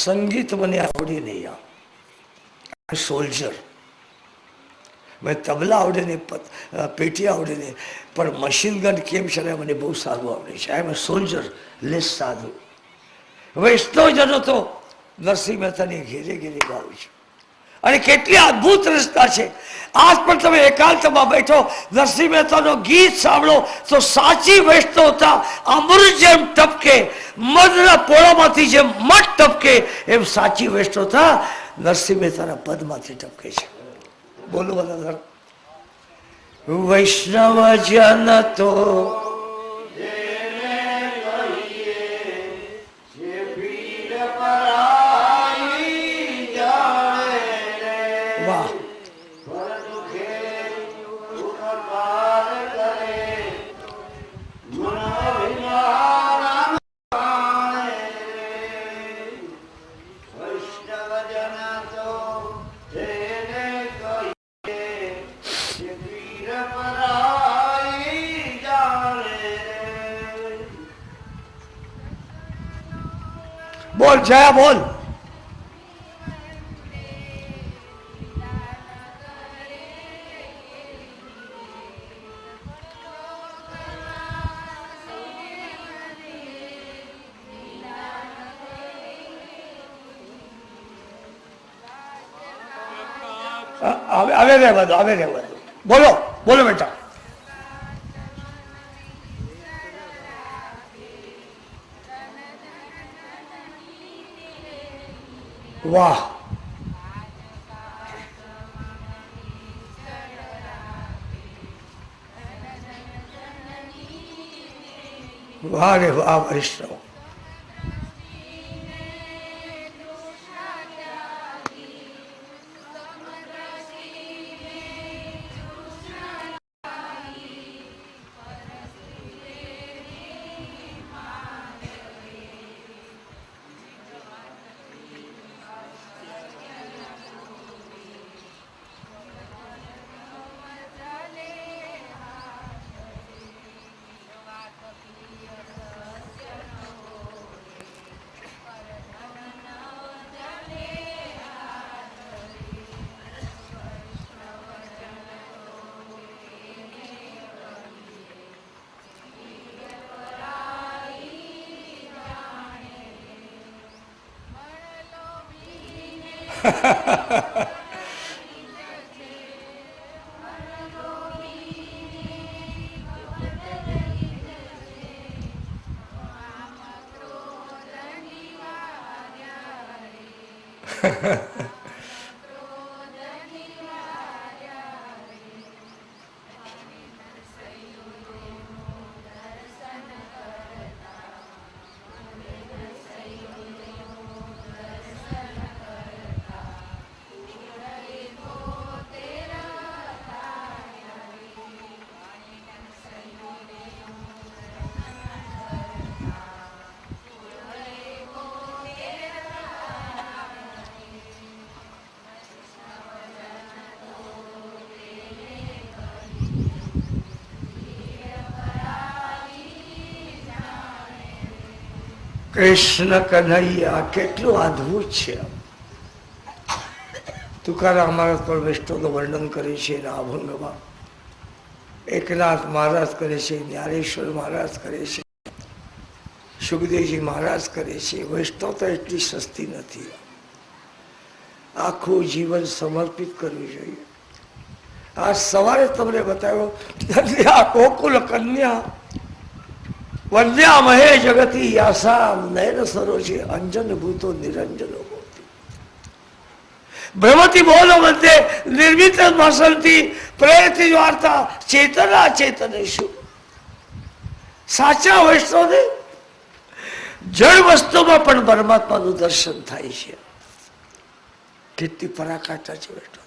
સંગીત મને આવડે નહીં. સોલ્જર મને તબલા આવડે નહીં, પેટી આવડે નહીં, પણ મશીન ગન કેમ છે મને બહુ સારું આવડે છે. આઈ એમ અ સોલ્જર લેસ સાધુ. વૈષ્ણવજનો તો નરસિંહ મહેતાની ઘેરે ઘેરે ગાવું છે. અને કેટલી અદભુત રચના છે. આજ પણ તમે એકાંતમાં બેઠો નરસિંહ મહેતાનો ગીત સાંભળો તો સાચી વૈષ્ણવતા અમૃત જેમ ટપકે, મધના પોળામાંથી જેમ મધ ટપકે, એમ સાચી વૈષ્ણવતા નરસિંહ મહેતાના પદમાંથી ટપકે છે. બોલો બધા. વૈષ્ણવ જન તો બોલ જયા બોલ. આવે રે બધું, આવે રે બધું. બોલો બોલો બેટા. વાહ, વાહ રે વાહ વૈષ્ણવ. કૃષ્ણ કન્હૈયા કેટલું અદભુત છે. તુકારામ મહારાજ પણ વૈષ્ણવનું વર્ણન કરે છે એના અભંગમાં. એકનાથ મહારાજ કરે છે, જ્ઞાનેશ્વર મહારાજ કરે છે, સુખદેવજી મહારાજ કરે છે. વૈષ્ણવ તો એટલી સસ્તી નથી. આખું જીવન સમર્પિત કરવું જોઈએ. આજ સવારે તમને બતાવ્યો ગોકુલ કન્યા વન્યા મહે જગતી યાસામ નયન સરોજે અંજન ભૂતો નિરંજનો ભ્રમતિ બોલો મધ્ય નિર્મિત ભાષણથી પ્રયત્ન વાર્તા ચેતના ચેતનેશુ. સાચા વૈષ્ણવને જળ વસ્તુમાં પણ પરમાત્માનું દર્શન થાય છે. કેટલી પરાકાષ્ઠા છે વૈષ્ણવ.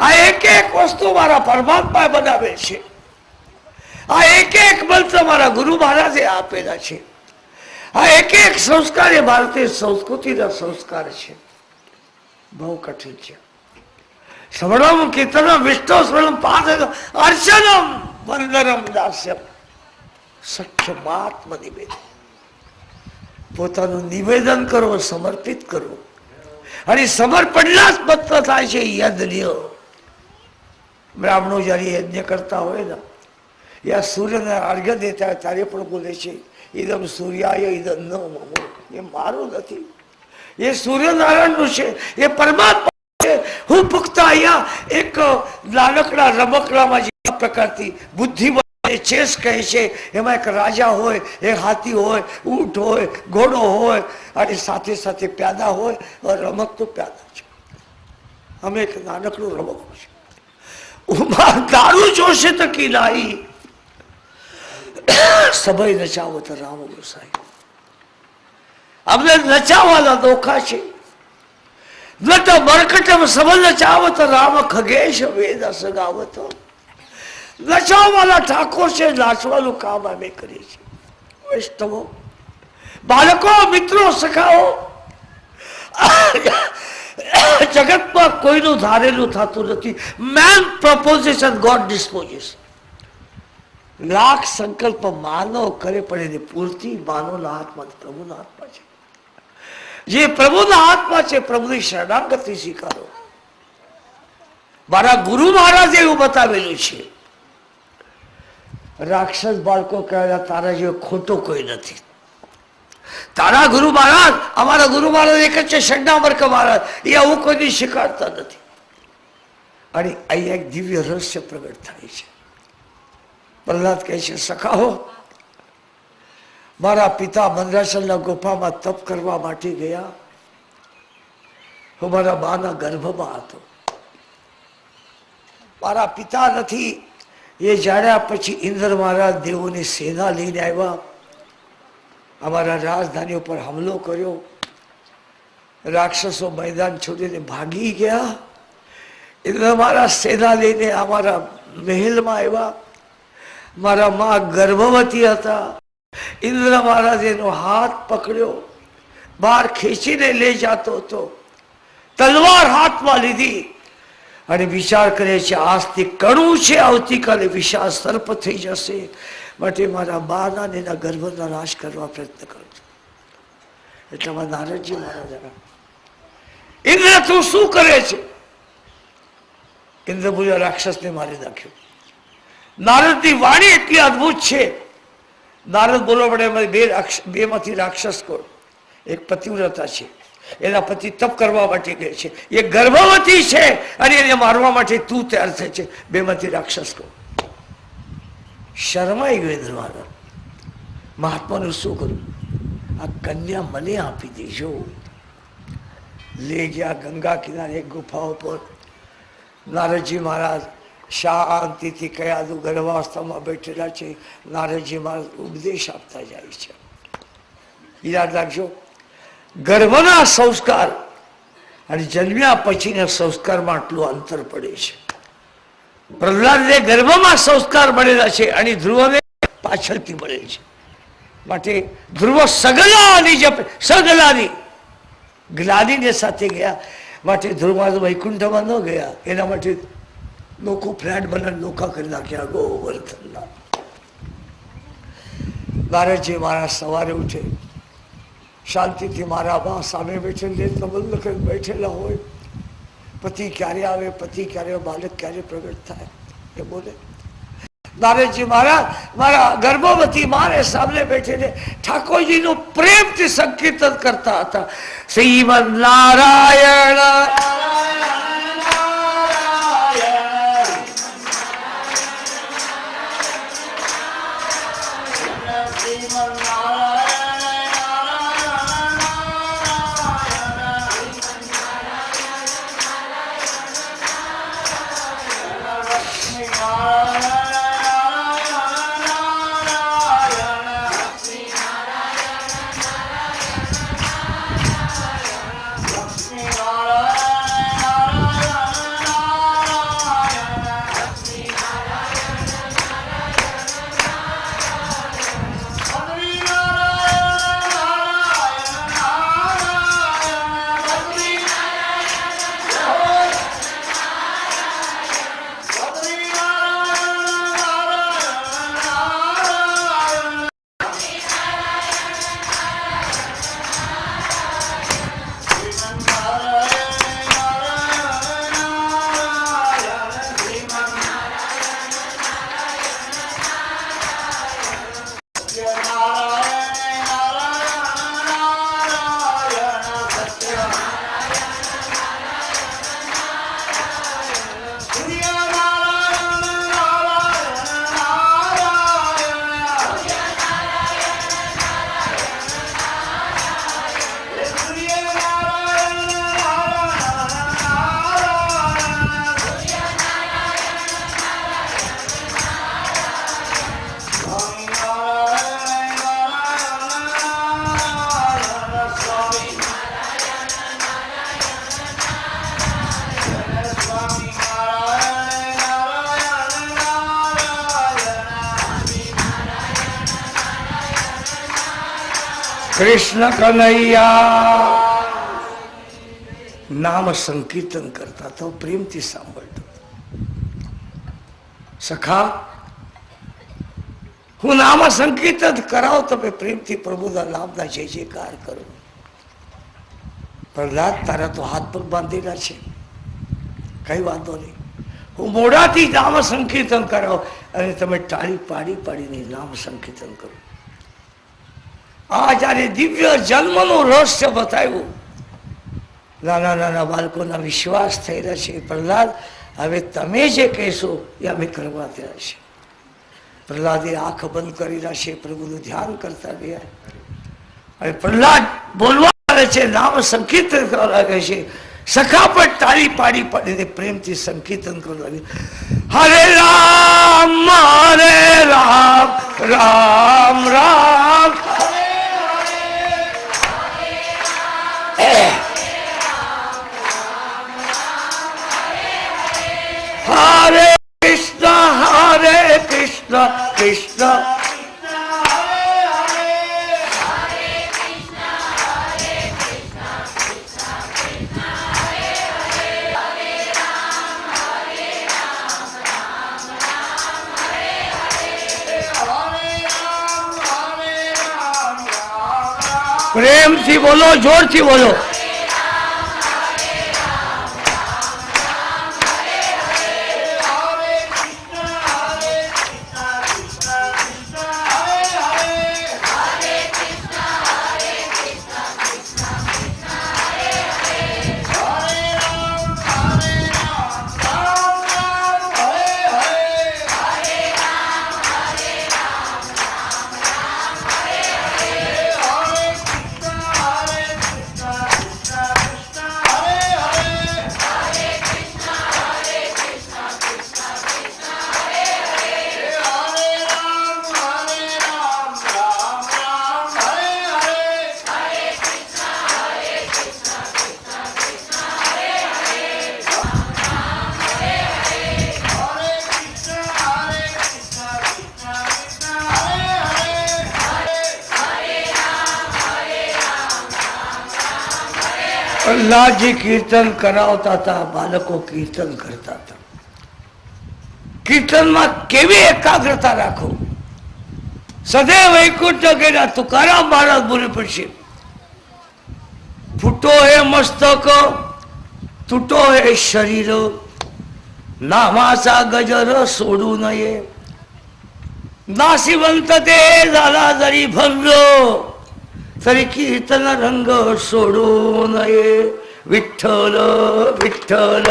આ એક એક વસ્તુ મારા પરમાત્માએ બનાવે છે. આ એક એક મંત્ર મારા ગુરુ મહારાજે આપેલા છે. આ એક એક સંસ્કાર એ ભારતીય સંસ્કૃતિના સંસ્કાર છે. બહુ કઠિન છે. શ્રવણમ કીર્તનમ વિષ્ણુ સ્મરણમ પાઠમ અર્ચનમ વંદનમ દાસ્યમ સખ્યમાત્મ નિવેદન. પોતાનું નિવેદન કરો, સમર્પિત કરો. અને સમર્પણના જ પત્ર થાય છે યજ્ઞ. બ્રાહ્મણો જયારે યજ્ઞ કરતા હોય ને, યા સૂર્યને અર્ઘ્ય દેતા હોય ત્યારે પણ બોલે છે ઇદમ સૂર્યાય ઇદમ ન મમો. એ મારું નથી, એ સૂર્યનારાયણનું છે, એ પરમાત્મા છે. હું ફક્ત અહીંયા એક નાનકડા રમકડામાં જે પ્રકારથી બુદ્ધિ ચેસ કહે છે, એમાં એક રાજા હોય, એક હાથી હોય, ઊંટ હોય, ઘોડો હોય, અને સાથે સાથે પ્યાદા હોય. રમક તો પ્યાદા છે, અમે એક નાનકડું રમકડું છે. દારૂ જોશે તો કિલાઈ સભય નચાવો તો રામ ગોસાઈ. અમને નચાવવાના દોખા છે. નટ મરકટમ સબલ નચાવો તો રામ ખગેશ વેદ સગાવતો. નચાવવાના ઠાકોર છે, નાચવાનું કામ અમે કરીએ છીએ. વૈષ્ણવો, બાળકો, મિત્રો, સખાઓ, જગતમાં કોઈનું ધારેલું થતું નથી. Man proposition, god disposition. લાખ સંકલ્પ માનવ કરે પણ એની પૂર્તિ માનવના હાથમાં, પ્રભુના હાથમાં છે. જે પ્રભુના હાથમાં છે, પ્રભુની શરણાગતિ સ્વીકારો. મારા ગુરુ મહારાજે એવું બતાવેલું છે. રાક્ષસ બાળકો કહેવાય, તારા જેવો ખોટો કોઈ નથી. તારા ગુરુ મહારાજ, અમારા ગુરુ મહારાજ એક જ છે, શંડામર્ક મહારાજ. એ આવું કોઈને સ્વીકારતા નથી. અને અહીંયા એક દિવ્ય રહસ્ય પ્રગટ થાય છે. પ્રહલાદ કહે છે, સખાઓ, મારા પિતા મંદરાચલના ગુફામાં તપ કરવા માટે ગયા. હું મારા બાના ગર્ભમાં હતો. મારા પિતા નથી એ જાણ્યા પછી ઇન્દ્ર મહારાજ દેવોની સેના લઈને આવ્યા. અમારા રાજધાની ઉપર હુમલો કર્યો. રાક્ષસો મેદાન છોડીને ભાગી ગયા. ઇન્દ્ર મહારાજ સેના લઈને અમારા મહેલમાં આવ્યા. મારા માં ગર્ભવતી હતા. ઇન્દ્ર મહારાજે એનો હાથ પકડ્યો, બહાર ખેંચીને લઈ જતો હતો. તલવાર હાથમાં લીધી અને વિચાર કરે છે, આજથી કણું છે, આવતીકાલે વિશાળ સર્પ થઈ જશે, માટે મારા બાના ને એના ગર્ભના નાશ કરવા પ્રયત્ન કરું છું. એટલામાં નારદજી મહારાજ, ઇન્દ્ર તું શું કરે છે? ઇન્દ્ર બોલ્યા, રાક્ષસને મારી નાખ્યો. નારદની વાણી એટલી અદભુત છે. નારદ બોલવા પડે, બે માંથી રાક્ષસ કોણ? એક પતિવ્રતા છે, એના પતિ તપ કરવા માટે ગયે છે, એ ગર્ભવતી છે અને એને મારવા માટે તું તૈયાર થાય છે. બે માંથી રાક્ષસ કોણ? શરમાઈ ગયો ઇન્દ્ર મહારાજ. મહાત્માનું શું કરું? આ કન્યા મને આપી દેજો. લઈ ગયા ગંગા કિનારે એક ગુફા ઉપર. નારદજી મહારાજ શાંતિથી કયાદુ ગર્ભાવસ્થામાં બેઠેલા છે. નારદજી મહારાજ ઉપદેશ આપતા જાય છે. યાદ રાખજો, ગર્ભના સંસ્કાર અને જન્મ્યા પછીના સંસ્કારમાં આટલું અંતર પડે છે. પ્રહલાદને ગર્ભમાં સંસ્કાર મળેલા છે અને ધ્રુવને પાછળથી મળે છે. માટે ધ્રુવ સગલાની જપે, સગલાની ગ્લાનીને સાથે ગયા. માટે ધ્રુવ વૈકુંઠમાં ન ગયા. એના માટે લોકો ફ્લેટ બનાવી નોખા કરી નાખ્યા. ગોવર્ધનના નારદજી મારા સવારે ઉઠે, શાંતિથી મારા બા સામે બેઠેલા બંધ કરી બેઠેલા હોય. પતિ ક્યારે આવે, પતિ ક્યારે, બાળક ક્યારે પ્રગટ થાય એ બોલે. નારદજી મારા ગર્ભવતી મારે સામે બેઠેને ઠાકોરજીનું પ્રેમથી સંકીર્તન કરતા હતા. શ્રીમદ નારાયણ કૃષ્ણ કનૈયા નામ સંકીર્તન કરતા તો પ્રેમથી સાંભળતો. સખા, હું નામ સંકીર્તન કરાવ તમે પ્રેમથી પ્રભુના નામના જય જયકાર કરો. પ્રહલાદ, તારા તો હાથ પગ બાંધેલા છે, કઈ વાંધો નહીં, હું મોઢાથી નામ સંકીર્તન કરાવ અને તમે ટાળી પાડી પાડીને નામ સંકીર્તન કરો. આ જયારે દિવ્ય જન્મનું રહસ્ય બતાવ્યું, નાના નાના બાળકોના વિશ્વાસ થઈ રહ્યા છે. પ્રહલાદ, હવે તમે જે કહેશો એ અમે કરવા તૈયાર છે. પ્રહલાદે આંખ બંધ કરી રહ્યા છે, પ્રભુનું ધ્યાન કરતા ગયા. અને પ્રહલાદ બોલવા આવે છે, નામ સંકીર્તન કરવા લાગે છે. સખા પર તાળી પાડી પાડીને પ્રેમથી સંકીર્તન કરવા લાગે. હરે રામ હરે રામ રામ રામ હરે કૃષ્ણ કૃષ્ણ પ્રેમથી બોલો, જોરથી બોલો. પ્રહલાદજી કીર્તન કરાવતા હતા, બાળકો કીર્તન કરતા હતા. કીર્તનમાં કેવી એકાગ્રતા રાખો. સદૈવ વૈકુંઠ ગયા તુકારામ મહારાજ બોલી પડશે, ફૂટો હે મસ્તક તૂટો હે શરીર, નામાસા ગજર સોડું નયે, નાસીવંત તે દાદાદરી ભંગો, તરી કીર્તન રંગ સોડો નયે. વિઠ્ઠલ વિઠ્ઠલ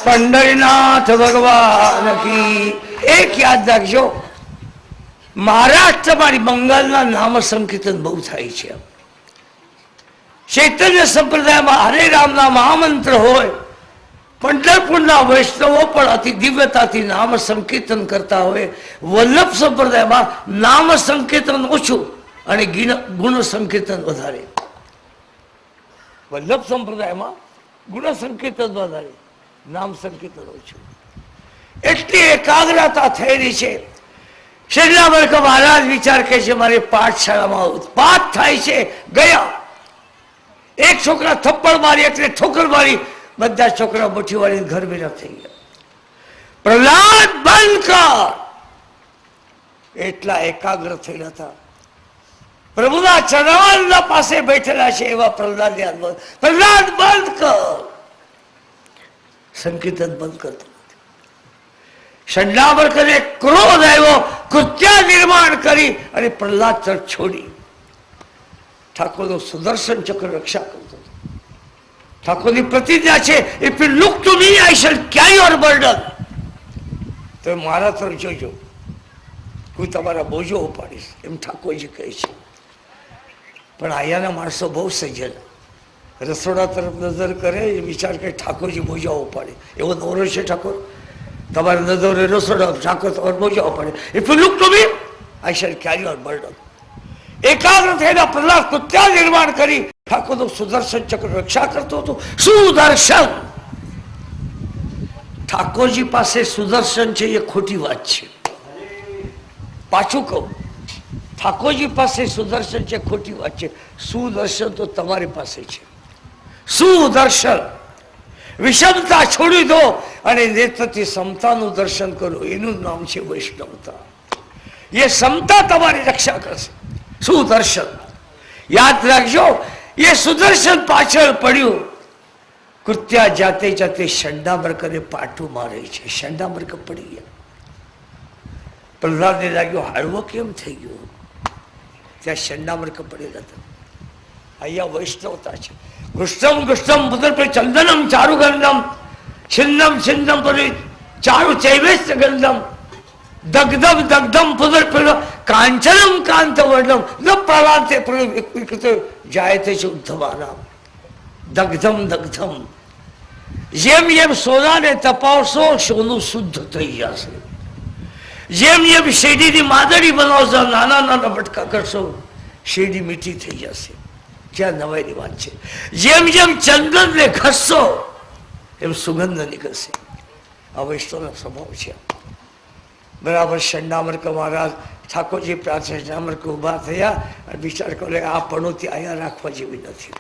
પંઢરીનાથ ભગવાન કી. એક યાદ રાખજો, મહારાષ્ટ્રમાં બંગાળના નામ સંકીર્તન બહુ થાય છે. ચૈતન્ય સંપ્રદાયમાં હરે રામના મહામંત્ર હોય, પંઢરપુરના વૈષ્ણવો પણ અતિ દિવ્યતાથી નામ સંકીર્તન કરતા હોય. વલ્લભ સંપ્રદાયમાં નામ સંકીર્તન ઓછું અને ગુણ સંકીર્તન વધારે. વલ્લભ સંપ્રદાયમાં ગુણ સંકીર્તન વધારે, નામ સંકીર્તન ઓછું. એટલી એકાગ્રતા થયેલી છે. છેલ્લા વર્ષે મહારાજ વિચાર કહે છે, મારી પાઠશાળામાં ઉત્પાત થાય છે. ગયા એક છોકરા થપ્પડ મારી, એટલે ઠોકર મારી, બધા છોકરા મુઠ્ઠી વાળીને ઘર ભેગા થઈ ગયા. પ્રહલાદ બંધ કર, એટલા એકાગ્ર થયેલા હતા. પ્રભુના ચરણના પાસે બેઠેલા છે એવા પ્રહલાદ યાદ, પ્રહલાદ બંધ કર. સંકીર્તન બંધ કરતો નથી. સંડાવર કરે ક્રોધ આવ્યો, કૃત્ય નિર્માણ કરી અને પ્રહલાદ તરફ છોડી. ઠાકોરનું સુદર્શન ચક્ર રક્ષા કરતો હતો. ઠાકોરની પ્રતિજ્ઞા છે, if you look to me I shell carry your burden. તમે મારા તરફ જોજો, હું તમારા બોજો ઉપાડીશ, એમ ઠાકોરજી કહે છે. પણ અહીંયાના માણસો બહુ સજ્જન, રસોડા તરફ નજર કરે, એ વિચાર કરે ઠાકોરજી બોજા ઉપાડે. એવો નવરો છે ઠાકોર, તમારે નજરે રસોડા, ઠાકોર તમારે બોજા ઉપાડે. If you look to me I shell carry your burden. એકાગ્ર થયેલા પ્રહલાદ કૃત્યા નિર્માણ કરી ઠાકોરનું સુદર્શન ચક્ર રક્ષા કરતો હતો. સુદર્શન, ઠાકોરજી પાસે સુદર્શન છે એ ખોટી વાત છે. પાછું કહું, ઠાકોરજી પાસે સુદર્શન છે ખોટી વાત છે. સુદર્શન તો તમારી પાસે છે. સુદર્શન, વિષમતા છોડી દો અને નેત્રથી સમતાનું દર્શન કરો, એનું નામ છે વૈષ્ણવતા. એ સમતા તમારી રક્ષા કરશે. સુદર્શન યાદ રાખજો, એ સુદર્શન પાછળ પડ્યું. કૃત્યા જાતે જાતે શંડામર્કને પાટું મારે છે. શંડામર્ક પડી ગયા. પ્રહલાદને લાગ્યો હળવો કેમ થઈ ગયો, ત્યાં શંડામર્ક પડેલા હતા. અહીંયા વૈષ્ણવતા છે. ગુષ્ટમ ગુષ્ટમ પુત્ર ચંદનમ ચારુ ગંધમ છિન્નમ છિન્નમ પરી ચારુ ચૈવેશ ગંધમ દગ્ધમ દગ્ધમ પુત્ર કાંચનમ કાંત વર્ણમ ન પ્રહલાદે વિકૃત જાયતે છે ઉદ્ધવાનામ. દગ્ધમ દગ્ધમ, જેમ જેમ સોનાને તપાવશો સોનું શુદ્ધ થઈ જશે. જેમ જેમ શેરડીની માદડી બનાવશો, નાના નાના બટકા કરશો, શેરડી મીઠી થઈ જશે. ક્યાં નવાઈની વાત છે. જેમ જેમ ચંદનને ઘસશો એમ સુગંધ નીકળશે. આ વૈષ્ણવનો સ્વભાવ છે. બરાબર શંડામર્ક મહારાજ ઠાકોરજી પ્રાર્થના શંડામર્ક ઉભા થયા અને વિચાર કરો, આ પણોતી અહીંયા રાખવા જેવી નથી.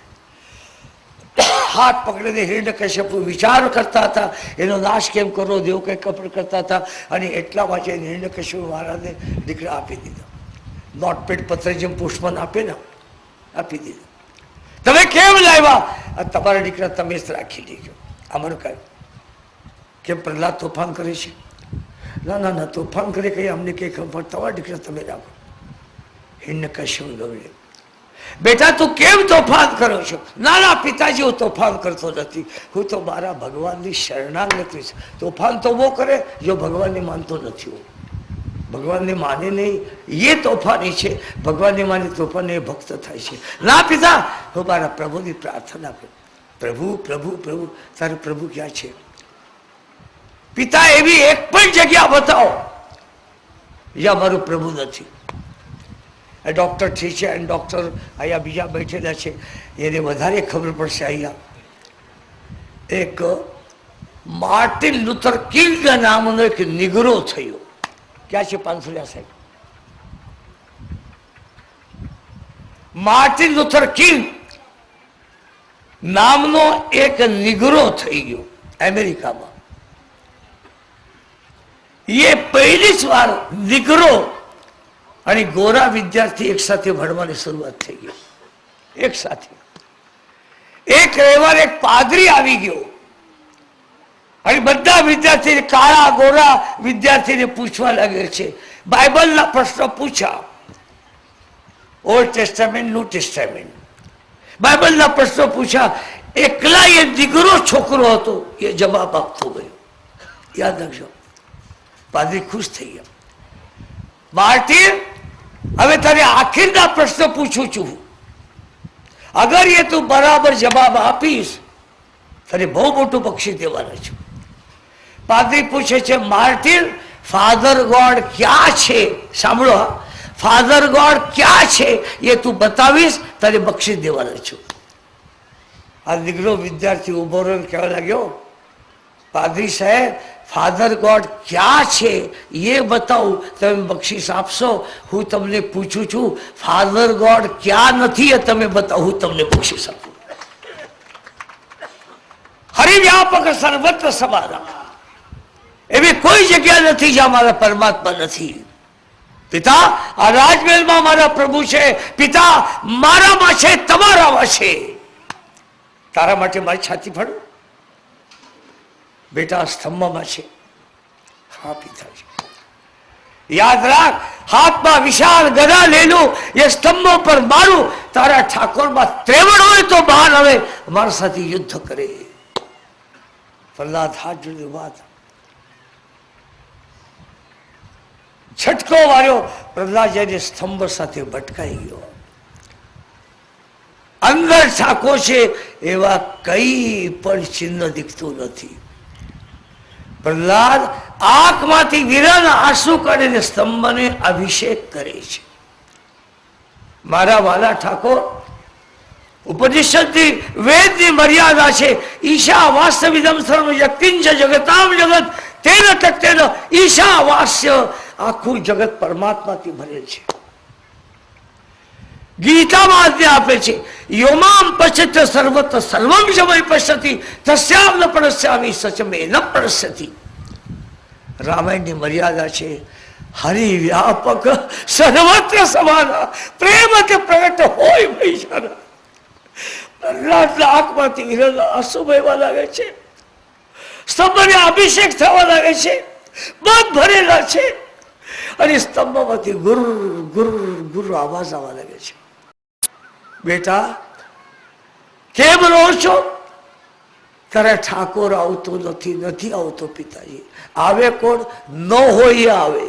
હાથ પકડીને હિરણ્યકશ્યપુ વિચાર કરતા હતા, એનો નાશ કેમ કરો, દેવ કઈ કપડ કરતા હતા. અને એટલા માટે હિરણ્યકશ્યપુ મહારાજને દીકરા આપી દીધા. નોટપેડ પત્ર જેમ પુષ્પન આપે ને, આપી દીધા. તમે કેમ લાવ્યા? તમારા દીકરા તમે જ રાખી લેજો. અમારું કાંઈ કેમ પ્રહલાદ તોફાન કરે છે? ના ના ના, તોફાન કરે કઈ અમને કઈ ખબર, તમારા દીકરા તમે રાખો. હિરણ્યકશ્યપુ ગમે, બેટા તું કેમ તોફાન કરો છો? ના ના પિતાજી, હું તોફાન કરતો નથી, હું તો મારા ભગવાનની શરણાગતિ છું. તોફાન તો वो કરે જો ભગવાનને માનતો નથી. ભગવાનને માને નહીં એ તોફાની છે, ભગવાનને માને તોફાની એ ભક્ત થાય છે. ના પિતા, હું મારા પ્રભુની પ્રાર્થના કરું. પ્રભુ પ્રભુ પ્રભુ, તારે પ્રભુ ક્યાં છે? પિતા એવી એક પણ જગ્યા બતાવો જ્યાં મારું પ્રભુ નથી. ડોક્ટર ઠીક છે, અને ડોક્ટર અહીંયા બીજા બેઠેલા છે, એને વધારે ખબર પડશે. અહીંયા એક માર્ટિન લુથર કિંગ નામનો એક નિગરો થયો. ક્યાં છે પાનસુલિયા સાહેબ? માર્ટિન લુથર કિંગ નામનો એક નિગરો થઈ ગયો અમેરિકામાં. એ પહેલી જ વાર નિગરો અને ગોરા વિદ્યાર્થી એક સાથે ભણવાની શરૂઆત થઈ ગઈ. એક સાથે એક રવિવાર એક પાદરી આવી ગયો અને બધા વિદ્યાર્થી કાળા ગોરા વિદ્યાર્થીને પૂછવા લાગે છે. બાઇબલના પ્રશ્નો પૂછ્યા, ઓલ્ડ ટેસ્ટામેન્ટ, ન્યૂ ટેસ્ટામેન્ટ. બાઇબલના પ્રશ્નો પૂછ્યા. એકલા એ દીકરો છોકરો હતો, એ જવાબ આપતો ગયો. યાદ રાખજો. પાદરી ખુશ થઈ ગયા. માર્ટિન, હવે તને આખિરના પ્રશ્ન પૂછું છું, અગર એ તું બરાબર જવાબ આપીશ તને બહુ મોટું બક્ષી દેવાના છું. પાદરી પૂછે છે, માર્ટિન ફાધર ગોડ ક્યાં છે? સાંભળો, ફાધર ગોડ ક્યાં છે એ તું બતાવીશ, તને બક્ષી દેવાના છું. આ દીકરો વિદ્યાર્થી ઉભો રહ્યો, કહેવા લાગ્યો, પાદરી સાહેબ ફાધર ગોડ ક્યાં છે એ બતાવું, તમે બક્ષીસ આપશો? હું તમને પૂછું છું ફાધર ગોડ ક્યાં નથી એ તમે બતાવો, હું તમને બક્ષીસ આપું. હરિવ્યાપક સર્વત્ર સમાના, એવી કોઈ જગ્યા નથી જ્યાં મારા પરમાત્મા નથી. પિતા, આ રાજમહેલમાં મારા પ્રભુ છે. પિતા, મારામાં છે, તમારામાં છે. તારા માટે મારી છાતી ફાડું? બેટા સ્તંભમાં છે. હા પિતાજી. યાદ રાખ, હાથમાં વિશાળ ગદા લેલું એ સ્તંભો પર મારું. તારા ઠાકોરમાં ત્રેવડ હોય તો બહાર આવે, મારા સાથે યુદ્ધ કરે. પ્રહલાદ હાથ જોડે વાત છટકો માર્યો. પ્રહલાદ જઈને સ્તંભ સાથે ભટકાઈ ગયો. અંદર ઠાકોર છે એવા કઈ પણ ચિહ્ન દીખતું નથી. પ્રહલાદ આંખમાંથી વિરલ આંસુ કાઢીને સ્તંભને અભિષેક કરે છે. મારા વાલા ઠાકોર, ઉપનિષદની વેદની મર્યાદા છે. ઈશા વાસ્તવિદમ સર્વ યત્કિંચ જગતામ જગત તેન તત્તેન ઈશા વાસ્ય. આખું જગત પરમાત્માથી ભરેલ છે. ગીતામાં આજ્ઞા આપે છે, યોમામ પશ્યત સર્વત્ર સર્વમ સમય પશ્યતિ તસ્યામ ન પડસ્યામી સચમે ન પડસ્યતિ. રામાયણની મર્યાદા છે, હરિ વ્યાપક સર્વત્ર સમાન પ્રેમ કે પ્રગટ હોય ભૈસાના. પ્રહલાદના આંખમાંથી વિરલના આંસુ વહેવા લાગે છે, સ્તંભને અભિષેક થવા લાગે છે, મન ભરેલા છે, અને સ્તંભમાંથી ગુર ગુર ગુર આવાજ આવવા લાગે છે. બેટા કેમ રહો છો? ત્યારે ઠાકોર આવતો નથી, નથી આવતો પિતાજી. આવે કોણ? ન હોય આવે.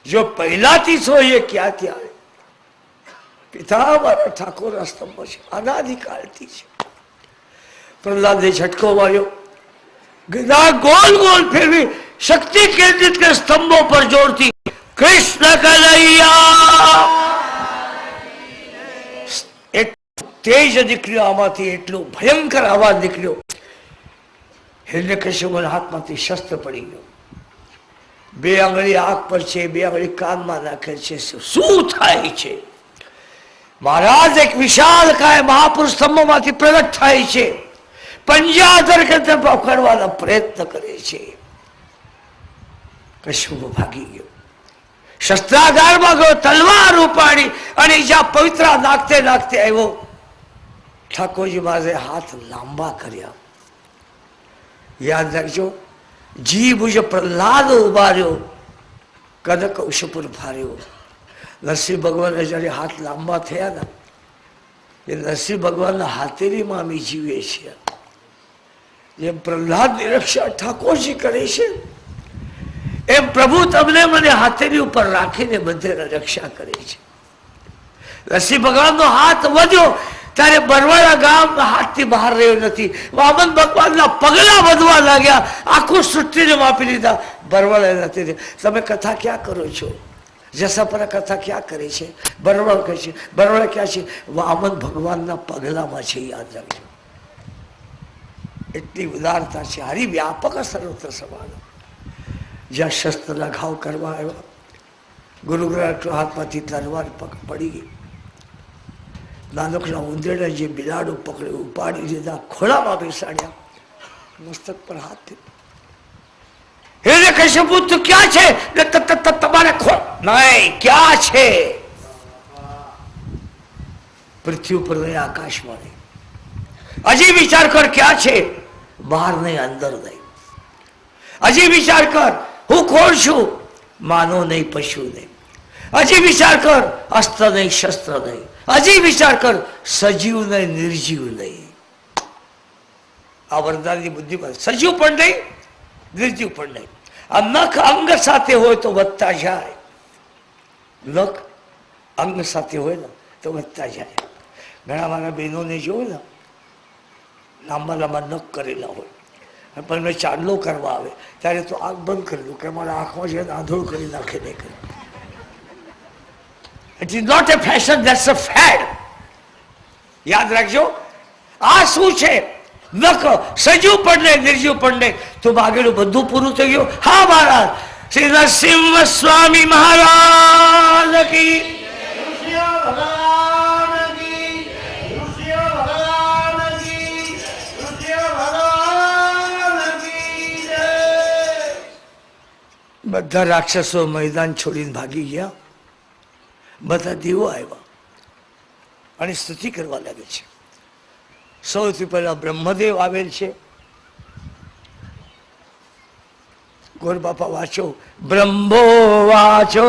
જો પહેલાથી જ હોય ક્યાંથી આવે? પિતા મારા ઠાકોર આ સ્તંભ છે, અનાદિકાળથી છે. પ્રહલાદે ઝટકો માર્યો, ગદા ગોલ ગોલ ફેરવી શક્તિ કેન્દ્રિત કે સ્તંભો પર જોરથી કૃષ્ણ કનૈયા. તેજ નીકળ્યો આમાંથી, એટલો ભયંકર અવાજ નીકળ્યો. હિરણ્યકશ્યપના હાથમાંથી શસ્ત્ર પડી ગયો. બે આંગળી આંખ પર છે, બે આંગળી કાનમાં નાખે છે. શું થાય છે? મહારાજ એક વિશાળ કાય મહાપુરુષ સ્તંભમાંથી પ્રગટ થાય છે, પંજાધર કરતા પકડવાના પ્રયત્ન કરે છે. કશ્યપ ભાગી ગયો, શસ્ત્રાગારમાં ગયો, તલવાર ઉપાડી અને જ્યાં પવિત્ર નાખતે નાખતે આવ્યો. ઠાકોરજી મહારાજે હાથ લાંબા કર્યા. યાદ રાખજો, જી બુજ પ્રહલાદ ઉભાર્યો, કદ કૌશપુર ભાર્યો. નરસિંહ ભગવાને જયારે હાથ લાંબા થયા ને, એ નરસિંહ ભગવાનના હાથેરીમાં અમે જીવીએ છીએ. જેમ પ્રહલાદની રક્ષા ઠાકોરજી કરે છે, એમ પ્રભુ તમને મને હાથેરી ઉપર રાખીને બધે રક્ષા કરે છે. નરસિંહ ભગવાનનો હાથ વધ્યો ત્યારે બરવાડા ગામ હાથથી બહાર રહ્યો નથી. વામન ભગવાનના પગલા વધવા લાગ્યા, આખું સૃષ્ટિને માપી લીધા, બરવાડા નથી. તમે કથા ક્યાં કરો છો? જસાપરા કથા ક્યાં કરે છે? બરવાડા કહે છે. બરવાડા ક્યાં છે? વામન ભગવાનના પગલામાં છે. યાદ રાખજો, એટલી ઉદારતા છે. હરિ વ્યાપક સર્વત્ર સમાન. જ્યાં શસ્ત્રના ઘાવ કરવા આવ્યા, ગુરુગ્રહ હાથમાંથી તલવાર પડી ગઈ. નાનકડા ઉંદરડા જે બિલાડું પકડે ઉપાડી દીધા, ખોળામાં બેસાડ્યા, મસ્તક પર હાથ હિરણ્યકશ્યપ તું ક્યાં છે? તમારે નહીં, ક્યાં છે? પૃથ્વી ઉપર નહીં, આકાશમાં નહીં. હજી વિચાર કર, ક્યાં છે? બહાર નહીં, અંદર નહીં. હજી વિચાર કર, હું કોણ છું? માનવ નહીં, પશુ નહીં. હજી વિચાર કર, અસ્ત્ર નહીં, શસ્ત્ર નહીં. હજી વિચાર કર, સજીવ નહીં, નિર્જીવ નહીં. આ વરદાનની બુદ્ધિ પર સજીવ પણ નહીં, નિર્જીવ પણ નહીં. આ નખ અંગ સાથે હોય તો વધતા જાય. નખ અંગ સાથે હોય ને તો વધતા જાય. ઘણા મારા બહેનોને જોયું ને, લાંબા લાંબા નખ કરેલા હોય, પણ મેં ચાંદલો કરવા આવે ત્યારે તો આંખ બંધ કરી દઉં કે મારા આંખમાં છે આંધળું કરી નાખે નહીં કરે. It is not a fashion, that's a fad. યાદ રાખજો, આ શું છે? નખ સજીવ પણ નહીં, નિર્જીવ પણ નહીં. તો આગળનું બધું પૂરું થઈ ગયું. હા મહારાજ, શ્રી નરસિંહ સ્વામી મહારાજ કી. બધા રાક્ષસો મેદાન છોડીને ભાગી ગયા. બધા દેવો આવ્યા અને સ્તુતિ કરવા લાગે છે. સૌથી પહેલા બ્રહ્મદેવ આવેલ છે. ગોર બાપા વાંચો, બ્રહ્મો વાંચો.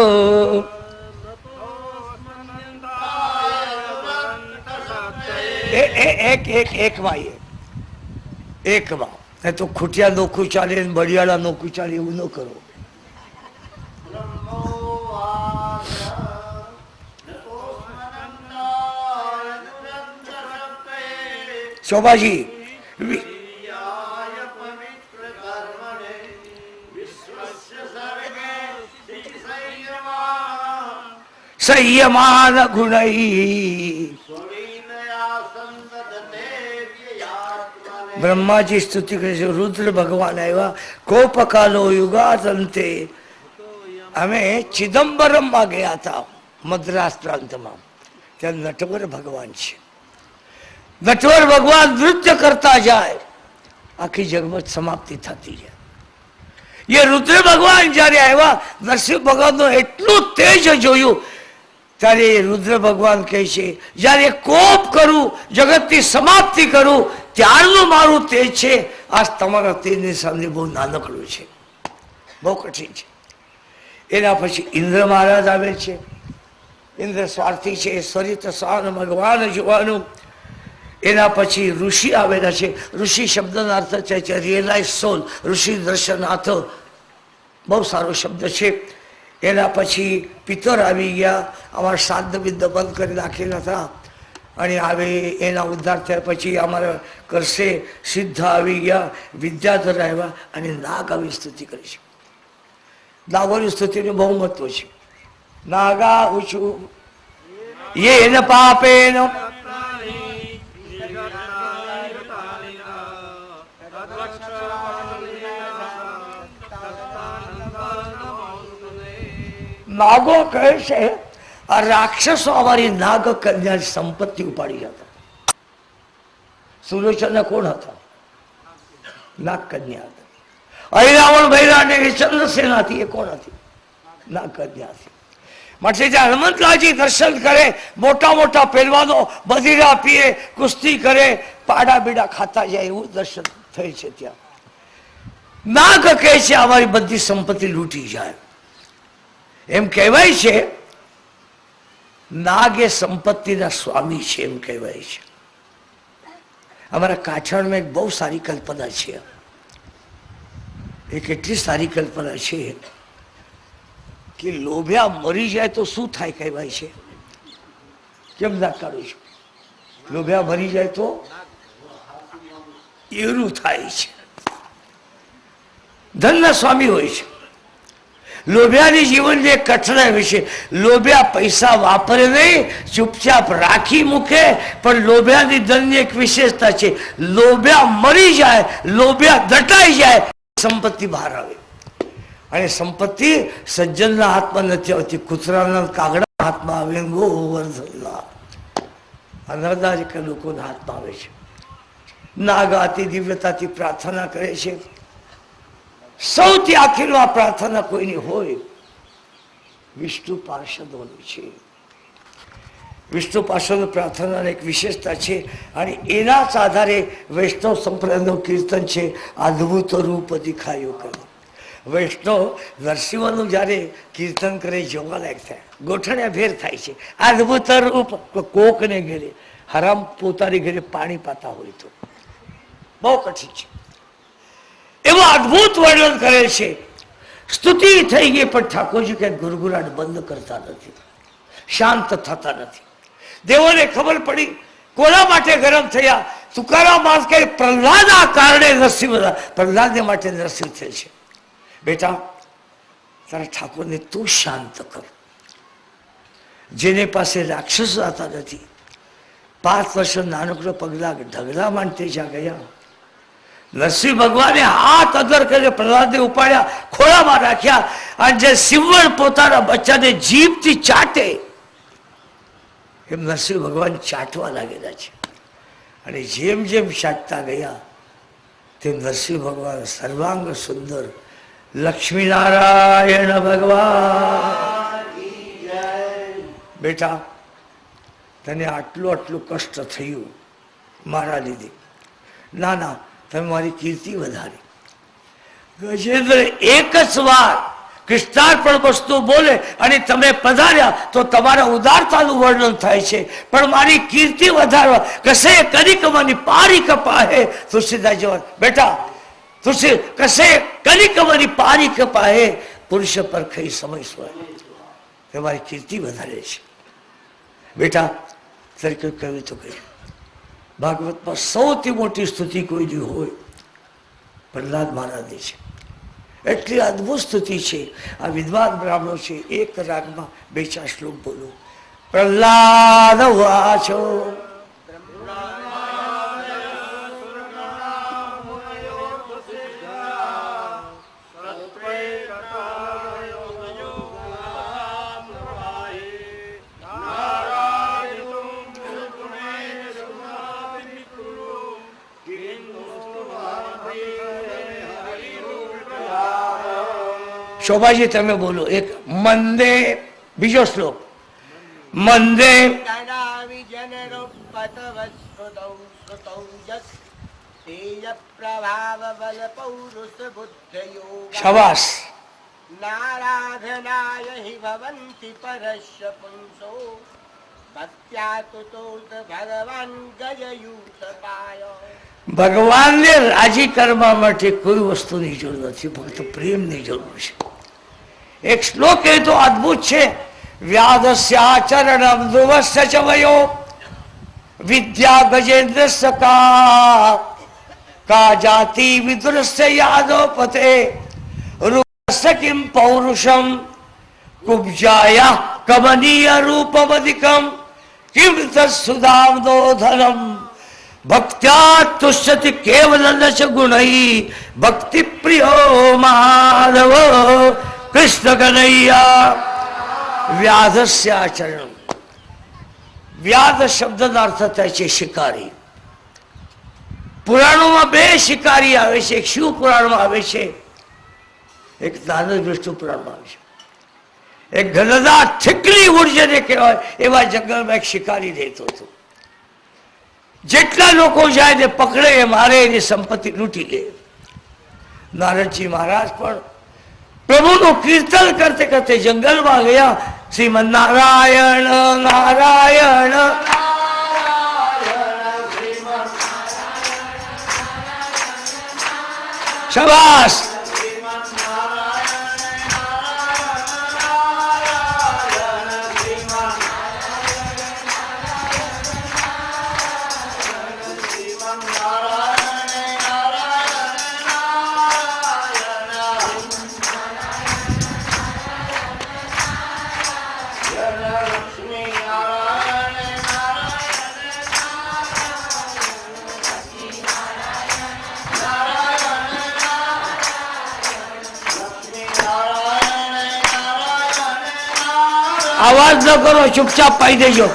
એકમાં તો ખૂટિયા નોખું ચાલે, બળિયાળા નોખું ચાલે, એવું ન કરો. શોભાજી સંયમાન ગુણઈ. બ્રહ્માજી સ્તુતિ કરે છે. રુદ્ર ભગવાન આવ્યા. કોપકાલો યુગાતંતે. અમે ચિદમ્બરમમાં ગયા હતા, મદ્રાસ પ્રાંતમાં. ત્યાં નટવર ભગવાન છે. નટવર ભગવાન નૃત્ય કરતા જાય, આખી જગત સમાપ્તિ થતી જાય. એ રુદ્ર ભગવાન જયારે આવ્યા, નરસિંહ ભગવાનનું એટલું તેજ જોયું, ત્યારે રુદ્ર ભગવાન કહે છે, જયારે કોપ કરું, જગતની સમાપ્તિ કરું, ત્યારનું મારું તેજ છે. આ તમારા તેજની સામે બહુ નાનકડું છે, બહુ કઠિન છે. એના પછી ઇન્દ્ર મહારાજ આવે છે. ઇન્દ્ર સ્વાર્થી છે, સ્વરિત સ્વાન ભગવાન જોવાનું. એના પછી ઋષિ આવેલા છે. ઋષિ શબ્દનો અર્થ છે રિયલાઇઝ સોલ, ઋષિ દર્શનાર્થ, બહુ સારો શબ્દ છે. એના પછી પિતર આવી ગયા. અમારા શ્રાદ્ધ વિદ્ધ બંધ કરી નાખેલા હતા, અને આવે એના ઉદ્ધાર થયા પછી અમારા કરશે સિદ્ધ આવી ગયા, વિદ્યાધર આવ્યા, અને નાગ આવી સ્તુતિ કરી છે. નાગોની સ્તુતિનું બહુ મહત્વ છે. નાગા ઉછું યેન પાપેન નાગો કહે છે, આ રાક્ષસો અમારી નાગ કન્યા સંપત્તિ ઉપાડી જતા. સુલોચના કોણ હતા? નાગ કન્યા હતા. અહિરાવણ ભૈરાને ચંદ્રસેના હતી, એ કોણ હતી? નાગ કન્યા હતી. માટે જ્યાં હનુમંતલાલજી દર્શન કરે, મોટા મોટા પહેલવાનો બધિરા પીએ, કુસ્તી કરે, પાડા બીડા ખાતા જાય, એવું દર્શન થાય છે ત્યાં. નાગ કહે છે અમારી બધી સંપત્તિ લૂંટી જાય. એમ કહેવાય છે નાગ એ સંપત્તિના સ્વામી છે, એમ કહેવાય છે. અમારા કાછાણમાં એક બહુ સારી કલ્પના છે. એક એટલી સારી કલ્પના છે કે લોભિયા મરી જાય તો શું થાય કહેવાય છે. કેમ ના કાઢું છું? લોભિયા મરી જાય તો એવું થાય છે. ધનના સ્વામી હોય છે. લોભિયાની જીવનની એક કઠણાઈ વિશે, લોભિયા પૈસા વાપરે નહીં, ચૂપચાપ રાખી મૂકે. પણ લોભિયાની ધનની એક વિશેષતા છે, લોભિયા મરી જાય, લોભિયા દટાઈ જાય, સંપત્તિ બહાર આવે. અને સંપત્તિ સજ્જનના હાથમાં નથી આવતી, કૂતરાના કાગડા હાથમાં આવે, ગોવર્ધનના અનર્દાજ કે લોકોના હાથમાં આવે છે. નાગાતી દિવ્યતાથી પ્રાર્થના કરે છે. સૌથી આખીરમાં પ્રાર્થના કોઈની હોય, વિષ્ણુ પાર્ષદોની છે. વિષ્ણુ પાર્ષદ પ્રાર્થનાની એક વિશેષતા છે, અને એના જ આધારે વૈષ્ણવ સંપ્રદાયનું કીર્તન છે, અદ્ભુત રૂપ દેખાયો કરે. વૈષ્ણવ નરસિંહનું જ્યારે કીર્તન કરે જોવાલાયક થાય, ગોઠણ્યા ભેર થાય છે. અદ્ભુત રૂપ કોકને ઘેરે, હરામ પોતાની ઘરે પાણી પાતા હોય તો બહુ કઠિન છે. એવું અદ્ભુત વર્ણન કરે છે. સ્તુતિ થઈ ગઈ, પણ ઠાકોરજી કે ગુરગુરાટ બંધ કરતા નથી, શાંત થતા નથી. દેવોને ખબર પડી કોના માટે ગરમ થયા. તુકારામ મહારાજ કહે પ્રહલાદના કારણે નરસિંહ, પ્રહલાદને માટે નરસિંહ થયેલ છે. બેટા, તારા ઠાકોરને તું શાંત કર. જેને પાસે રાક્ષસ હતા નથી, 5 વર્ષ નાનકડો પગલા ઢગલા માંડતે જ્યાં ગયા, નરસિંહ ભગવાને હાથ અદર કરીને પ્રહલાદને ઉપાડ્યા, ખોળામાં રાખ્યા. અને જે સિંહણ પોતાના બચ્ચાને જીભથી ચાટે, એમ નરસિંહ ભગવાન ચાટવા લાગેલા છે. અને જેમ જેમ ચાટતા ગયા તેમ નરસિંહ ભગવાન સર્વાંગ સુંદર, લક્ષ્મીનારાયણ ભગવાન. બેટા, તને આટલું આટલું કષ્ટ થયું મારા લીધે. ના ના, તમે મારી કીર્તિ વધારી. ગજેન્દ્ર એક જ વાર કૃષ્ણાર્પણ વસ્તુ બોલે અને તમે પધાર્યા તો તમારા ઉદારતાનું વર્ણન થાય છે. પણ મારી કીર્તિ વધારવા કશે કનિકમની પારી કપાહે, તુલસીદાસ જવાન. બેટા, તુલસી કશે કનિકમની પારી કપાહે, પુરુષ પર કઈ સમય સોય. તમારી કીર્તિ વધારે છે. બેટા, તરીકે કહ્યું તો કહ્યું, ભાગવતમાં સૌથી મોટી સ્તુતિ કોઈ જે હોય પ્રહલાદ મહારાજની છે. એટલી અદભુત સ્તુતિ છે. આ વિદ્વાન બ્રાહ્મણો છે, એક રાગમાં 2-4 શ્લોક બોલો. પ્રહલાદ વાચો શોભાજી તમે બોલો એક મંદે, બીજો શ્લોક મંદે શાબાશ. નારાધનાય હિ ભવન્તિ પરસ્ય પુંસો ભક્ત્યાતુતો ભગવાન ગયયુતપાય. ભગવાનને રાજી કરવા માટે કોઈ વસ્તુની જરૂર નથી, ફક્ત પ્રેમની જરૂર છે. એક શ્લોક એ તો અદભુત છે. વ્યાધસ્યાચરણમ ધ્રુવસ્ય ચ વયો વિદ્યા ગજેન્દ્રસ્ય કા જાતિ વિદુરસ્ય યાદવપતે રૂપસ્ય કિમ પૌરુષમ કુબ્જાયા કમનીય રૂપમધિકમ કિમ તત્સુધામનોધનમ ભક્ત્યા તુષ્યતિ કેવલન ચ ગુણૈ ભક્તિ પ્રિયો માધવ કૃષ્ણ કનૈયા. વ્યાધસ્યાચરણ, વ્યાધ શબ્દનો અર્થ થાય છે શિકારી. પુરાણોમાં 2 શિકારી આવે છે. એક શિવ પુરાણમાં આવે છે, એક નારદ વિષ્ણુ પુરાણમાં આવે છે. એક ઘનદાર ઠીકરી ઉડ જેને કહેવાય એવા જંગલમાં એક શિકારી રહેતો હતો. જેટલા લોકો જાય ને પકડે એ મારે એની સંપત્તિ લૂંટી લે. નારદજી મહારાજ પણ પ્રભુનું કીર્તન કરતે કરતે જંગલમાં ગયા. શ્રીમન નારાયણ નારાયણ શાબાશ. અવાજ ન કરો, ચૂપચાપ પાઈ દેજો.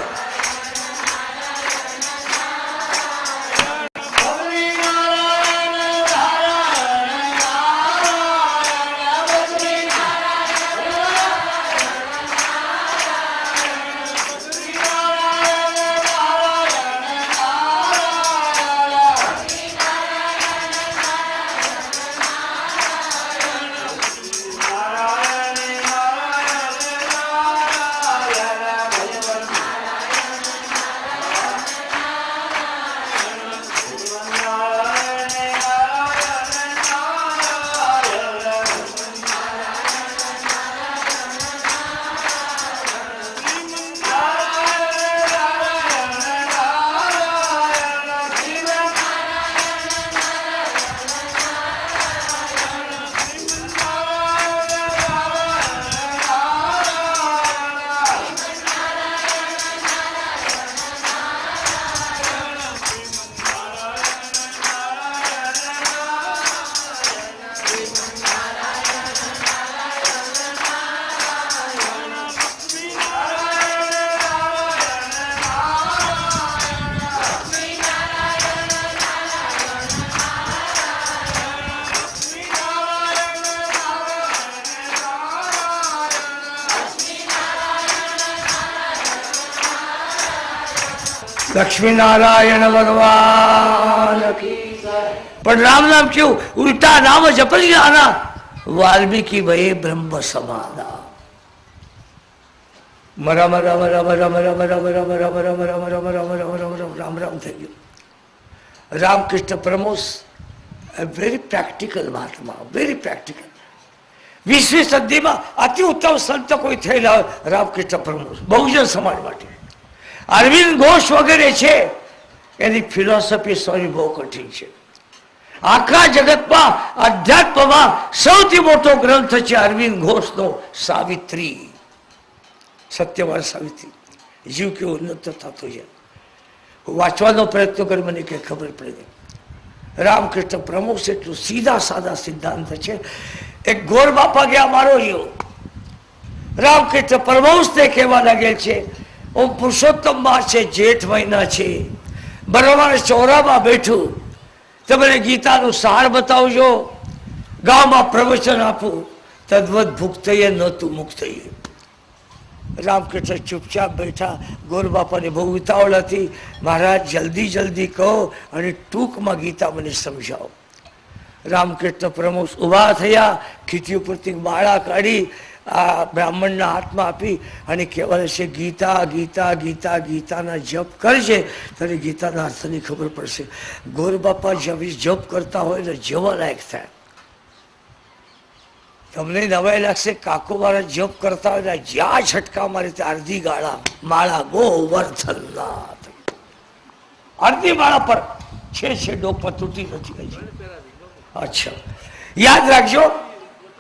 લક્ષ્મીનારાયણ ભગવાન પણ રામ નામ કેવું ઉલટા નામ જપી આના વાલ્મીકી ભયે બ્રહ્મ સમાના રામ રામ રામ રામ રામ રામ રામ રામ રામ રામ રામ રામ રામ રામ રામ રામ રામ થઈ ગયું. રામકૃષ્ણ પરમહંસ વેરી પ્રેક્ટિકલ મહાત્મા, વેરી પ્રેક્ટિકલ. 20મી સદીમાં અતિ ઉત્તમ સંત કોઈ થયેલા હોય રામકૃષ્ણ પરમહંસ બહુજન સમાજ માટે. અરવિંદ ઘોષ વગેરે છે એની ફિલોસોફી સોરી બહુ કઠિન છે. આખા જગતમાં અધ્યાત્મમાં સૌથી મોટો ગ્રંથ છે અરવિંદ ઘોષનો સાવિત્રી, સત્યવાન સાવિત્રી. જીવ કેવો ઉન્નત થતો છે. વાંચવાનો પ્રયત્ન કરી, મને કઈ ખબર પડે. રામકૃષ્ણ પ્રમુખ એટલું સીધા સાદા સિદ્ધાંત છે. એક ગોર બાપા ગયા મારો જેવો, રામકૃષ્ણ પરમહંસને કહેવા લાગેલ છે, ઓમ પુરુષોત્તમ માસ છે, જેઠ મહિના છે, બરોબર ચોરામાં બેઠું, તમે ગીતાનું સાર બતાવજો, ગામમાં પ્રવચન આપું. તદ્વત ભુક્તયે નહોતું મુક્તયે. રામકૃષ્ણ ચૂપચાપ બેઠા. ગોર બાપાને બહુ ઉતાવળ હતી. મહારાજ જલ્દી જલ્દી કહો અને ટૂંકમાં ગીતા મને સમજાવો. રામકૃષ્ણ પ્રમુખ ઊભા થયા, ખીચી ઉપરથી માળા કાઢી આ બ્રાહ્મણના હાથમાં આપી અને કહેવાય છે, ગીતા ગીતા ગીતા ગીતાના જપ કરજે, ત્યારે ગીતાના અર્થની ખબર પડશે. ગોર બાપા જપ કરતા હોય ને જવા લાયક થાય. તમને નવાઈ લાગશે, કાકો મારા જપ કરતા હોય ને જ્યાં છટકા મારે ત્યાં અડધી ગાળા માળા ગોવર્ધનનાથ, અડધી માળા પર છે ડોકમાં તૂટી નથી હજી. અચ્છા, યાદ રાખજો.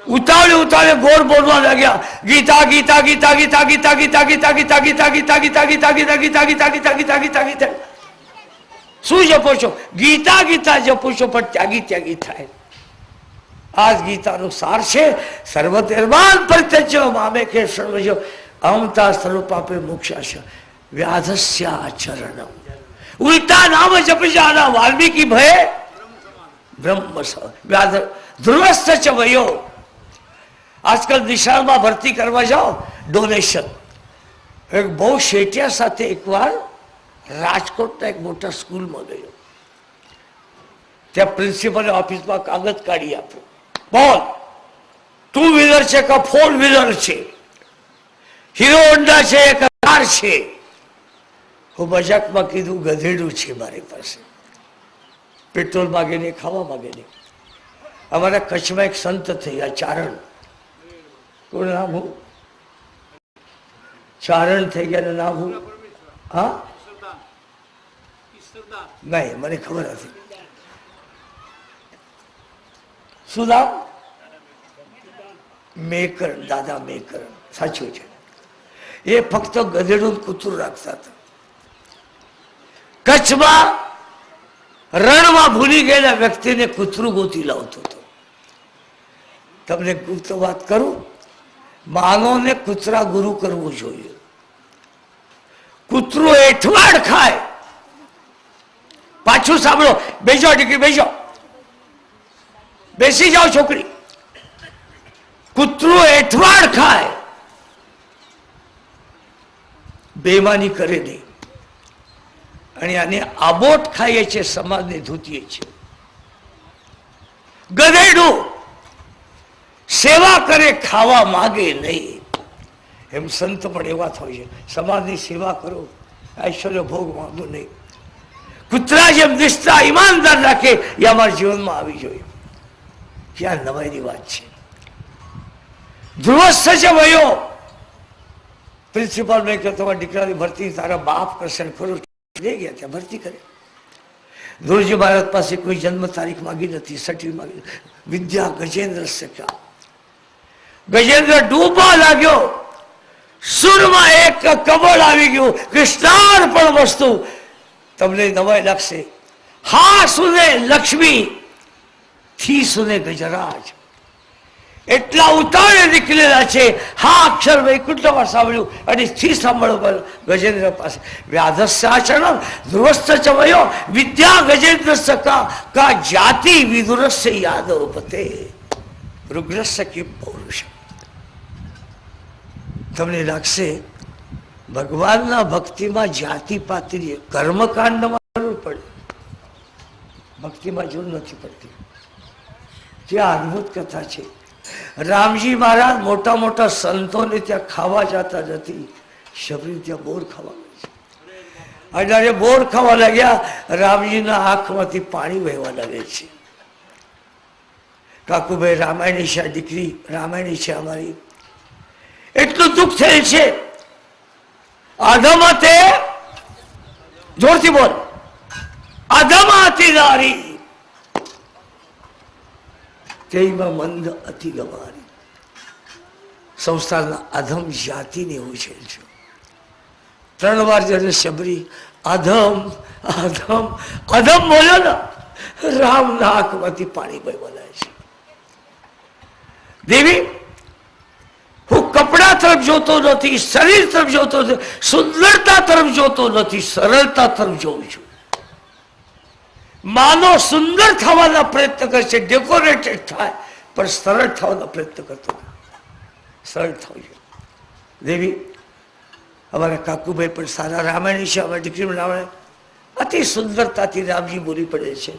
ઉતાવળે ગોર બોલવા લાગ્યા, ગીતા ગીતા ગીતા ગીતા ગીતા ગીતા ગીતા ગીતા ગીતા ગીતા ગીતા ગીતા ગીતા ગીતા ગીતા ગીતા ગીતા ગીતા ગીતા. શું જપો છો? ગીતા ગીતા જપો છો, પણ ત્યાગી ત્યાગી થાય. આ જ ગીતાનો સાર છે. સર્વધર્માન પરિત્યજ્ય મામે કે સર્વજો અહંતા સર્વપાપે મોક્ષાશ વ્યાધસ્યાચરણમ. ઉલટા નામ જપજાના વાલ્મીકી ભય બ્રહ્મ વ્યાધ ધ્રુવસ્થ ચ વયો. આજકાલ નિશાળમાં ભરતી કરવા જાઓ, ડોનેશન. એક બહુ શેઠિયા સાથે એકવાર રાજકોટના એક મોટા સ્કૂલમાં ગયો. ત્યાં પ્રિન્સિપલ ઓફિસમાં કાગળ કાઢી આપો, બોલ 2 વ્હીલર છે કે 4 વ્હીલર છે, હીરો હોન્ડા છે કે કાર છે? હું મજાકમાં કીધું ગધેડું છે મારી પાસે. પેટ્રોલ માગે નહીં, ખાવા માગે નહીં. અમારા કચ્છમાં એક સંત થયા ચારણ, કોણ નામ હું? ચારણ થઈ ગયા નામ હું? હા નહીં, મને ખબર હતી. શું નામ? મેકર, દાદા મેકર. સાચું છે. એ ફક્ત ગધેડું કૂતરું રાખતા હતા. કચ્છમાં રણમાં ભૂલી ગયેલા વ્યક્તિને કૂતરું ગોતી લાવતો હતો. તમને ગુપ્ત વાત કરું, માનવને કૂતરા ગુરુ કરવું જોઈએ. કૂતરું એઠવાડ ખાય. પાછું સાંભળો, બેસો દીકરી બેસો, બેસી જાઓ છોકરી. કૂતરું એઠવાડ ખાય, બેમાની કરે નહીં. અને આને આબોટ ખાઈએ છે, સમાજને ધૂતીએ છે. ગધેડું સેવા કરે, ખાવા માગે નહીં. એમ સંત પણ એવા થાય છે, સમાજની સેવા કરો, ઐશ્વર્ય ભોગ માંગો નહીં. કૂતરા જેમ નિષ્ઠા ઈમાનદાર રાખે, એ અમારા જીવનમાં આવી જોઈએ. ક્યાં નવાઈની વાત છે. ધ્રુવસ્થ છે વયો. પ્રિન્સિપાલ મેં કહ્યું, તમારા દીકરાની ભરતી તારા બાપ કરશે, ખરું લઈ ગયા, ત્યાં ભરતી કરે. ગુરુજી મહારાજ પાસે કોઈ જન્મ તારીખ માગી નથી, સર્ટિફિકેટ માગી. વિદ્યા ગજેન્દ્ર શક્યા. ગજેન્દ્ર ડૂબવા લાગ્યો. સુરમાં એક કબળ આવી ગયું, કૃષ્ણાર્પણ વસ્તુ. તમને નવાઈ લાગશે. હા સુને લક્ષ્મી, થી સુને ગજરાજ. એટલા ઉતાવળે નીકળેલા છે. હા અક્ષર વૈકુંઠમાં સાંભળ્યું અને થી સાંભળો ગજેન્દ્ર પાસે. વ્યાધસ્યાચરણ ધ્રુવસ્થ ચવયો વિદ્યા ગજેન્દ્ર સકા કા જાતિ વિદુરસ્ય યાદવ પતે રુગ્રસ્ય કિમ પૌરુષ. તમને લાગશે ભગવાનના ભક્તિમાં જાતિ પાત્રી કર્મકાંડમાં જરૂર પડે, ભક્તિમાં જરૂર નથી પડતી. ત્યાં અદભુત કથા છે. રામજી મહારાજ મોટા મોટા સંતોને ત્યાં ખાવા જતા નથી, શબરી ત્યાં બોર ખાવા છે. જ્યારે બોર ખાવા લાગ્યા, રામજીના આંખમાંથી પાણી વહેવા લાગે છે. કાકુભાઈ રામાયણી છે, દીકરી રામાયણી છે અમારી. એટલું દુઃખ થયેલ છે. અધમતે, જોરથી બોલ, અધમાતી નારી. તેમાં મંદ અતિ ગમારી. સંસારના અધમ જાતિને ઉછેર છો. 3 વાર જ્યારે શબરી અધમ અધમ અધમ બોલ્યો ને, રામ નાકમાંથી પાણી બોલાય છે. દેવી, હું કપડા તરફ જોતો નથી, શરીર તરફ જોતો નથી, સુંદરતા તરફ જોતો નથી, સરળતા તરફ જોઉં છું. માનો સુંદર થવાના પ્રયત્ન કરશે, ડેકોરેટેડ થાય, પણ સરળ થવાના પ્રયત્ન કરતો નથી. સરળ થવું જોઈએ. દેવી, અમારા કાકુભાઈ પણ સારા રામાયણી છે. અમારી દીકરી રામાયણ અતિ સુંદરતાથી રામજી બોલી પડે છે.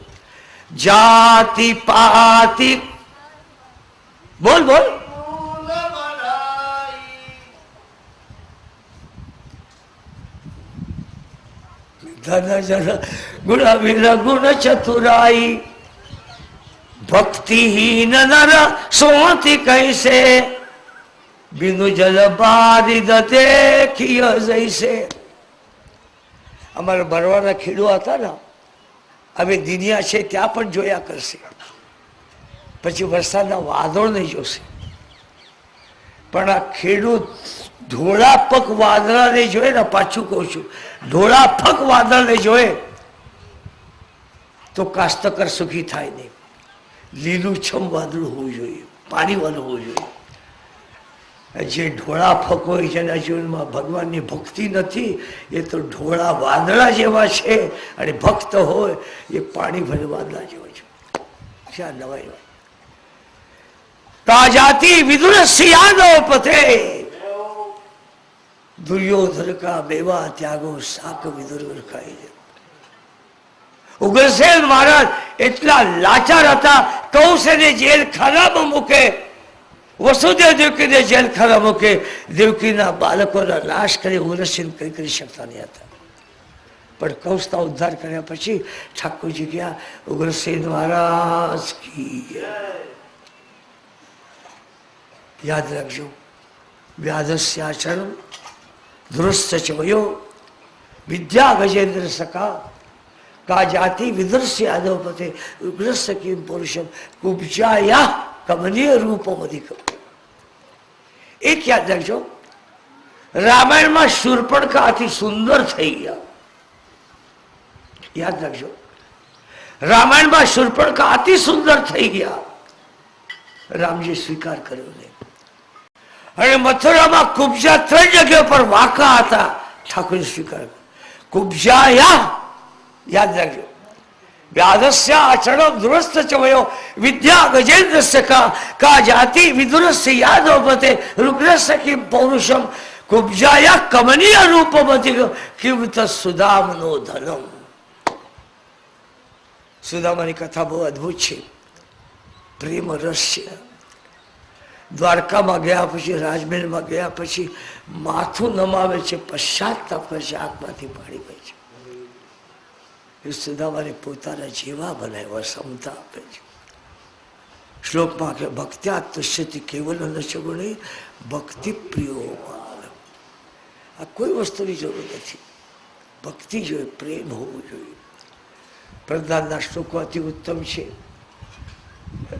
જાતિ પાતિ બોલ બોલ ધન જન ગુણ વિર ગુણ ચતુરાઈ ભક્તિહીન નર સોતી કૈસે બિનુ જલ બારી દેખીય જૈસે. અમારા ભરવાના ખેડૂ હતા ને, હવે દિનિયા છે ત્યાં પણ જોયા કરશે, પછી વરસાદના વાદળને જોશે. પણ આ ખેડૂત ઢોળા પગ વાદળાને જોયે ને, પાછું કહું છું, ઢોળા પગ વાદળને જોયે તો કાસ્તકર સુખી થાય નહીં. લીલુંછમ વાદળ હોવું જોઈએ, પાણીવાળું હોવું જોઈએ. જે ઢોળા ફક હોય, જેના જીવનમાં ભગવાનની ભક્તિ નથી, એ તો ઢોળા વાદળા જેવા છે, અને ભક્ત હોય એ પાણી ભરે વાદળા જેવા છે. ક્યાં નવાઈ હોય. તાજાતી વિદુરસ્ય યાદવ પથે દુર્યોધન કા બેવા ત્યાગો શાક વિદુર ખાઈ છે. ઉગ્રસેન મહારાજ એટલા લાચાર હતા, કૌશને જેલ ખાનામાં મૂકે, વસુદેવ દેવકીને જેલ ખાના મૂકે, દેવકીના બાળકોના નાશ કરી ઉગ્રસેન કરી શકતા નહીં હતા. પણ કૌશના ઉદ્ધાર કર્યા પછી ઠાકોરજી ગયા, ઉગ્રસેન મહારાજ કી યાદ રાખજો. વ્યાધસ્યાચરણ ધ્રુસ્ત ચવયો વિદ્યા ગજેન્દ્ર સકા કા જાતિ વિદર્શ્ય યાદવ પતે ઉગ્રસ્ય કિમ પુરુષમ કુબ્જાયા કમનીય રૂપમધિકમ. એક યાદ રાખજો, રામાયણમાં શૂર્પણખા અતિ સુંદર થઈ ગયા. યાદ રાખજો, રામાયણમાં શૂર્પણખા અતિ સુંદર થઈ ગયા. રામજી સ્વીકાર કર્યો નહીં. અને મથુરામાં કુબ્જા 3 જગ્યા પર વાંકા હતા, ઠાકોર સ્વીકાર. કુબ્જાયા યાદ રાખજો. વ્યાધસ્ય આચરણ દુરસ્ત ચવયો વિદ્યા ગજેન્દ્રસ્ય કા જાતિ વિદુરસ્ય યાદવ પતે રુગ્રસ્ય કિમ પૌરુષમ કુબ્જાયા કમનીય રૂપમધિ કિંત સુદામનો ધનમ. સુદામાની કથા બહુ અદભુત છે, પ્રેમ રસ છે. દ્વારકામાં ગયા પછી, રાજમહેલમાં ગયા પછી માથું નમાવે છે, પશ્ચાતાપ કરે છે, આંખમાંથી પાણી વહે છે. એ સુદામાને પોતાના જેવા બનાવ્યા, સમતા આપે છે. શ્લોકમાં કે ભક્ત્યા તુષ્યતિ કેવલ નચગુણી ભક્તિ પ્રિયો. આ કોઈ વસ્તુની જરૂર નથી, ભક્તિ જોઈએ, પ્રેમ હોવું જોઈએ. પ્રહલાદના શ્લોકો અતિ ઉત્તમ છે.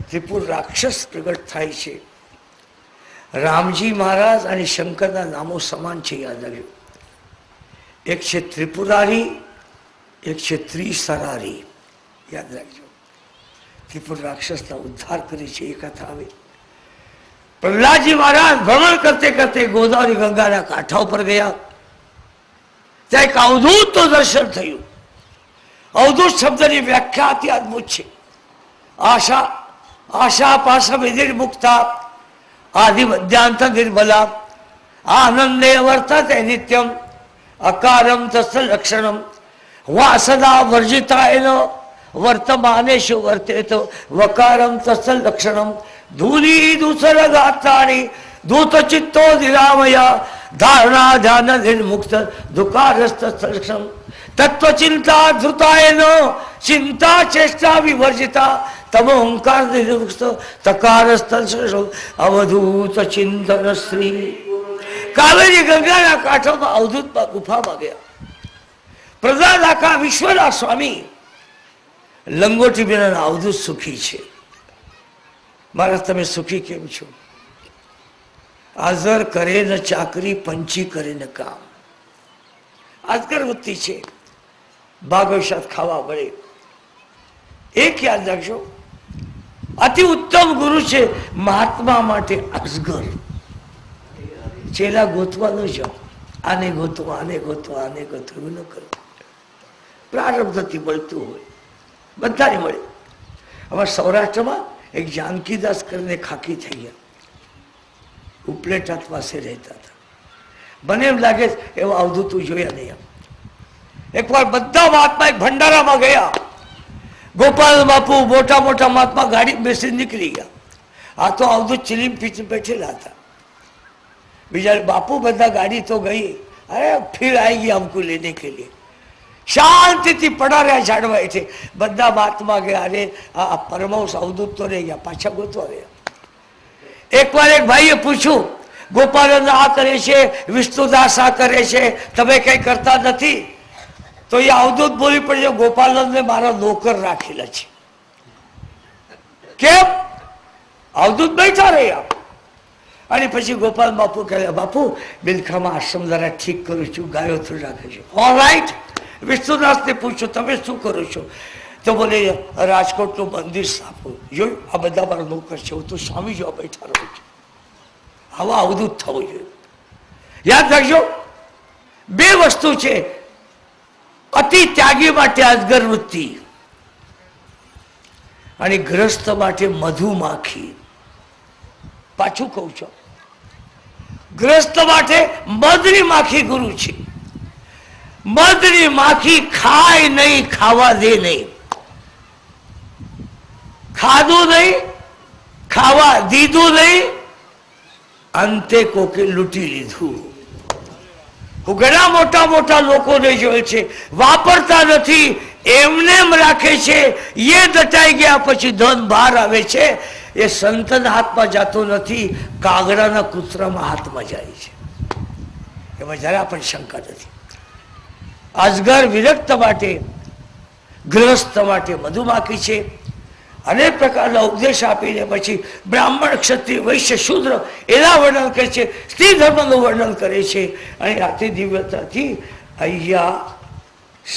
ત્રિપુર રાક્ષસ પ્રગટ થાય છે. રામજી મહારાજ અને શંકરના નામો સમાન છે, યાદ રાખજો. એક છે ત્રિપુરારી, એક છે ત્રિસરારી. યાદ રાખજો. ત્રિપુર રાક્ષસના ઉદ્ધાર કરે છે એ કથા આવે. પ્રહલાદજી મહારાજ ભ્રમણ કરતે કરતે ગોદાવરી ગંગાના કાંઠા ઉપર ગયા. ત્યાં એક અવધૂતનું દર્શન થયું. અવધૂત શબ્દની વ્યાખ્યા અતિ અદભુત છે. આશા આશા પાશા વિધિર મુક્તા આદિ મધ્યાંત નિર્મલા આનંદે વર્તતે નિત્યમ અકારમ તસ્સ લક્ષણમ વાસના વર્જિતાયનો વર્તમાનેષુ વર્તેતો વકારમ તસ્સ લક્ષણમ ધૂલી દૂસર ગાત્રાણી દૂત ચિત્તો નિરામયા ધારણા ધ્યાન નિર્મુક્ત દુકારસ્ત લક્ષણમ તત્વચિંતા ધૃતાયનો ચિંતા ચેષ્ટા વિવર્જિતા તમોંકાર નિર્મુક્ત તકારસ્ત અવધૂત ચિંતન શ્રી. કાવેરી ગંગાના કાંઠામાં અવધૂતમાં ગુફામાં ગયા. પ્રહલાદ આખા વિશ્વના સ્વામી, લંગોટી વિનાના અવધૂત સુખી છે. મારા તમે સુખી કેમ છો? હાજર કરે ને ચાકરી, પંચી કરે ને કામ. આજગર વૃત્તિ છે. ભાગવશાત ખાવા મળે. એક યાદ રાખજો, અતિ ઉત્તમ ગુરુ છે મહાત્મા માટે અજગર. ચેલા ગોતવા ન જાઓ, આને ગોતવા, આને ગોતવા, આને ગોતવા, એવું ન કરો. પ્રારબ્ધથી મળતું હોય બધાને મળે. અમારા સૌરાષ્ટ્રમાં એક જાનકીદાસ કરીને ખાકી થઈ ગયા, ઉપલેટાત પાસે રહેતા હતા. મને એમ લાગે એવા અવધૂત જોયા નહીં. એકવાર બધા મહાત્મા એક ભંડારામાં ગયા. ગોપાલ બાપુ મોટા મોટા મહાત્મા ગાડી બેસી નીકળી ગયા. આ તો અવધૂત ચીલીમ પીછે બેઠેલા હતા. બીજા બાપુ બધા ગાડી તો ગઈ, અરે ફિર આएगी हमको लेने के लिए. શાંતિથી પડા રહ્યા ઝાડવા હેઠે. બધા મહાત્મા ગયા. અરે આ પરમહંસ અવધૂત તો રહી ગયા, પાછા ગોતવા રહ્યા. એકવાર એક ભાઈએ પૂછ્યું, ગોપાલન આ કરે છે, વિષ્ણુદાસ આ કરે છે, તમે કઈ કરતા નથી? તો એ અવધૂત બોલી પડે, ગોપાલનને મારા નોકર રાખેલા છે. કેમ? અવધૂત બેઠા રહ્યા. અને પછી ગોપાલ બાપુ કહે, બાપુ બિલખામાં આશ્રમ જરા ઠીક કરું છું, ગાયો તો રાખે છે. All right. વિષ્ણુદાસને પૂછ્યું, તમે શું કરો છો? તો બોલે, રાજકોટનું મંદિર સ્થાપું. જોયું, આ બધા મારા નોકર છે, હું તો સ્વામી જોવા બેઠા રહું છું. આવા અવધૂત થવું જોઈએ. યાદ રાખજો, બે વસ્તુ છે. અતિ ત્યાગી માટે અજગર વૃત્તિ અને ગ્રસ્ત માટે મધુમાખી. પાછું કહું છું, ગ્રસ્ત માટે મધની માખી ગુરુ છે. મધની માખી ખાય નહીં, ખાવા દે નહીં. ખાધું નહીં, ખાવા દીધું નહીં, અંતે કોકે લૂંટી લીધું. હું ઘણા મોટા મોટા લોકોને જોયે છે, વાપરતા નથી, એમને એમ રાખે છે. એ દટાઈ ગયા પછી ધન બહાર આવે છે. એ સંતના હાથમાં જતો નથી, કાગડાના કૂતરામાં હાથમાં જાય છે. એમાં જરા પણ શંકા નથી. અજગર વિરક્ત માટે, ગ્રસ્ત માટે મધુમાખી છે. અનેક પ્રકારના ઉપદેશ આપીને પછી બ્રાહ્મણ, ક્ષત્રિય, વૈશ્ય, શૂદ્ર એના વર્ણન કરે છે, સ્ત્રી ધર્મનું વર્ણન કરે છે. અને આથી દિવ્યતાથી અહીંયા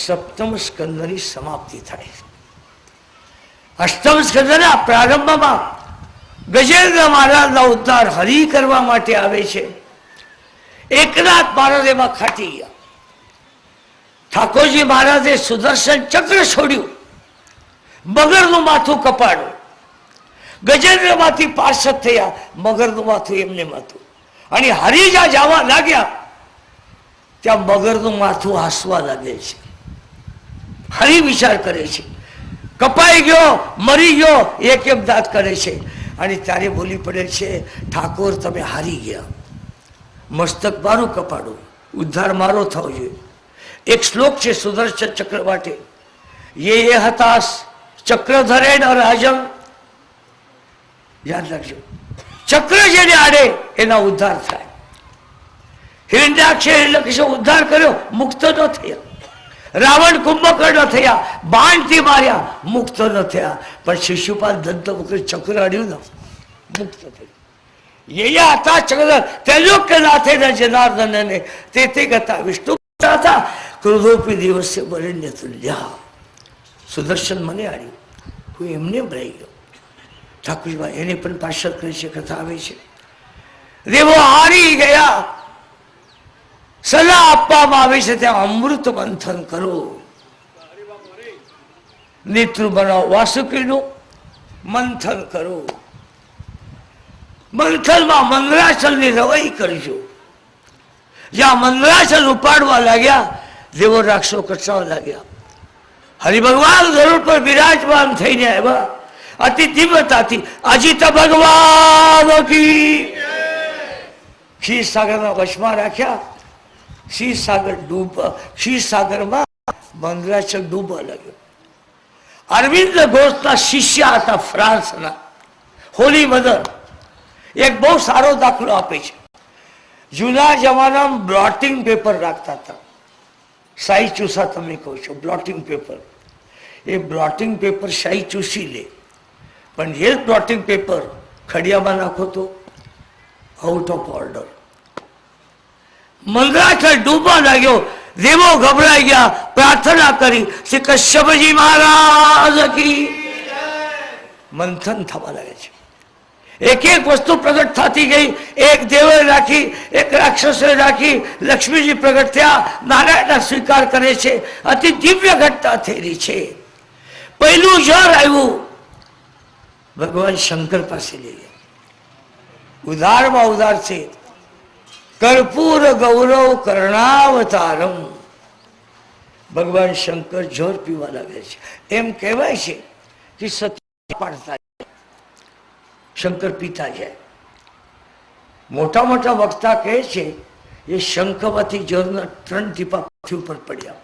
સપ્તમ સ્કંદની સમાપ્તિ થાય છે. અષ્ટમ સ્કંદના પ્રારંભમાં ગજેન્દ્ર મહારાજના ઉદ્ધાર હરિ કરવા માટે આવે છે. એકનાથ મહારાજ એમાં ખાટી ગયા. ઠાકોરજી મહારાજે સુદર્શન ચક્ર છોડ્યું, મગરનું માથું કપાડ્યું. ગજેન્દ્રમાંથી પાર્ષદ થયા, મગરનું માથું એમને હતું. અને હરિજા જવા લાગ્યા ત્યાં મગરનું માથું હાસવા લાગે છે. હરિ વિચાર કરે છે, કપાઈ ગયો, મરી ગયો, એક એમ દાંત કરે છે. અને ત્યારે બોલી પડે છે, ઠાકોર તમે હારી ગયા, મસ્તક મારું કપાડું, ઉદ્ધાર મારો થવો જોઈએ. એક શ્લોક છે સુદર્શન ચક્ર માટે, ये हताश चक्रधरे न राजन. યાદ રાખજો, ચક્ર જેને આડે એના ઉદ્ધાર થાય. હિરણ્યાક્ષે હિરણ્યકશિપુ ઉદ્ધાર કર્યો, મુક્ત ન થયા. રાવણ કુંભકર્ણ થયા, બાણથી માર્યા, મુક્ત ન થયા. પણ શિશુપાલ દંતમુખે ચક્ર અડ્યું ને, મુક્ત થયું. ये હતા ચક્ર ત્રૈલોક્યનાથે ન જનાર્દનને તે ગતા વિષ્ણુ હતા ક્રોધોપી દિવસે વરેણ્ય તુલ્યા. સુદર્શન મને આડ્યું, હું એમને રહી ગયો. ઠાકોરજીમાં એને પણ પાછળ કરી છે, કથા આવે છે. દેવો હારી ગયા, સલાહ આપવામાં આવે છે ત્યાં અમૃત મંથન કરો, નેત્ર બનાવો, વાસુકીનું મંથન કરો. મંથનમાં મંદરાચલની રવાઈ કરજો. જ્યાં મંદરાચલ ઉપાડવા લાગ્યા, દેવો રાક્ષસો કચાવા લાગ્યા. હરિભગવાન ગરુડ પર બિરાજમાન થઈને આવ્યા, અતિ દિવ્યતાથી. અજીત ભગવાન કી ક્ષીરસાગરના વશમાં રાખ્યા. ક્ષીરસાગરમાં મંદરાચલ ડૂબવા લાગ્યો. અરવિંદ ઘોષના શિષ્ય હતા ફ્રાન્સના, હોલી મધર. એક બહુ સારો દાખલો આપે છે. જૂના જમાનામાં બ્લોટિંગ પેપર રાખતા હતા. શાહી ચૂસા તમે કહો છો, બ્લોટિંગ પેપર. એ બ્લોટિંગ પેપર શાહી ચૂસી લે, પણ એ બ્લોટિંગ પેપર ખડિયામાં નાખો તો આઉટ ઓફ ઓર્ડર. મંદરાચલ ડૂબવા લાગ્યો, દેવો ગભરાઈ ગયા, પ્રાર્થના કરી શ્રી કશ્યપજી મહારાજ કી. મંથન થવા લાગે છે, એક એક વસ્તુ પ્રગટ થતી ગઈ. એક દેવે રાખી, એક રાક્ષસે રાખી, લક્ષ્મીજી પ્રગટ થયા, નારાયણના સ્વીકાર કરે છે. અતિ દિવ્ય ઘટના થયેલી છે. પહેલું જળ આવ્યું, ભગવાન શંકર પાસે લઈ ગયા. ઉદારમાં ઉદાર છે. કર્પૂર ગૌરવ કર્ણાવતારમ. ભગવાન શંકર જોર પીવા લાગે છે. એમ કહેવાય છે કે સત્ય પાડતા શંકર પીતા જાય. મોટા મોટા વક્તા કહે છે એ શંખમાંથી જોરના 3 ટીપા પૃથ્વી ઉપર પડ્યા.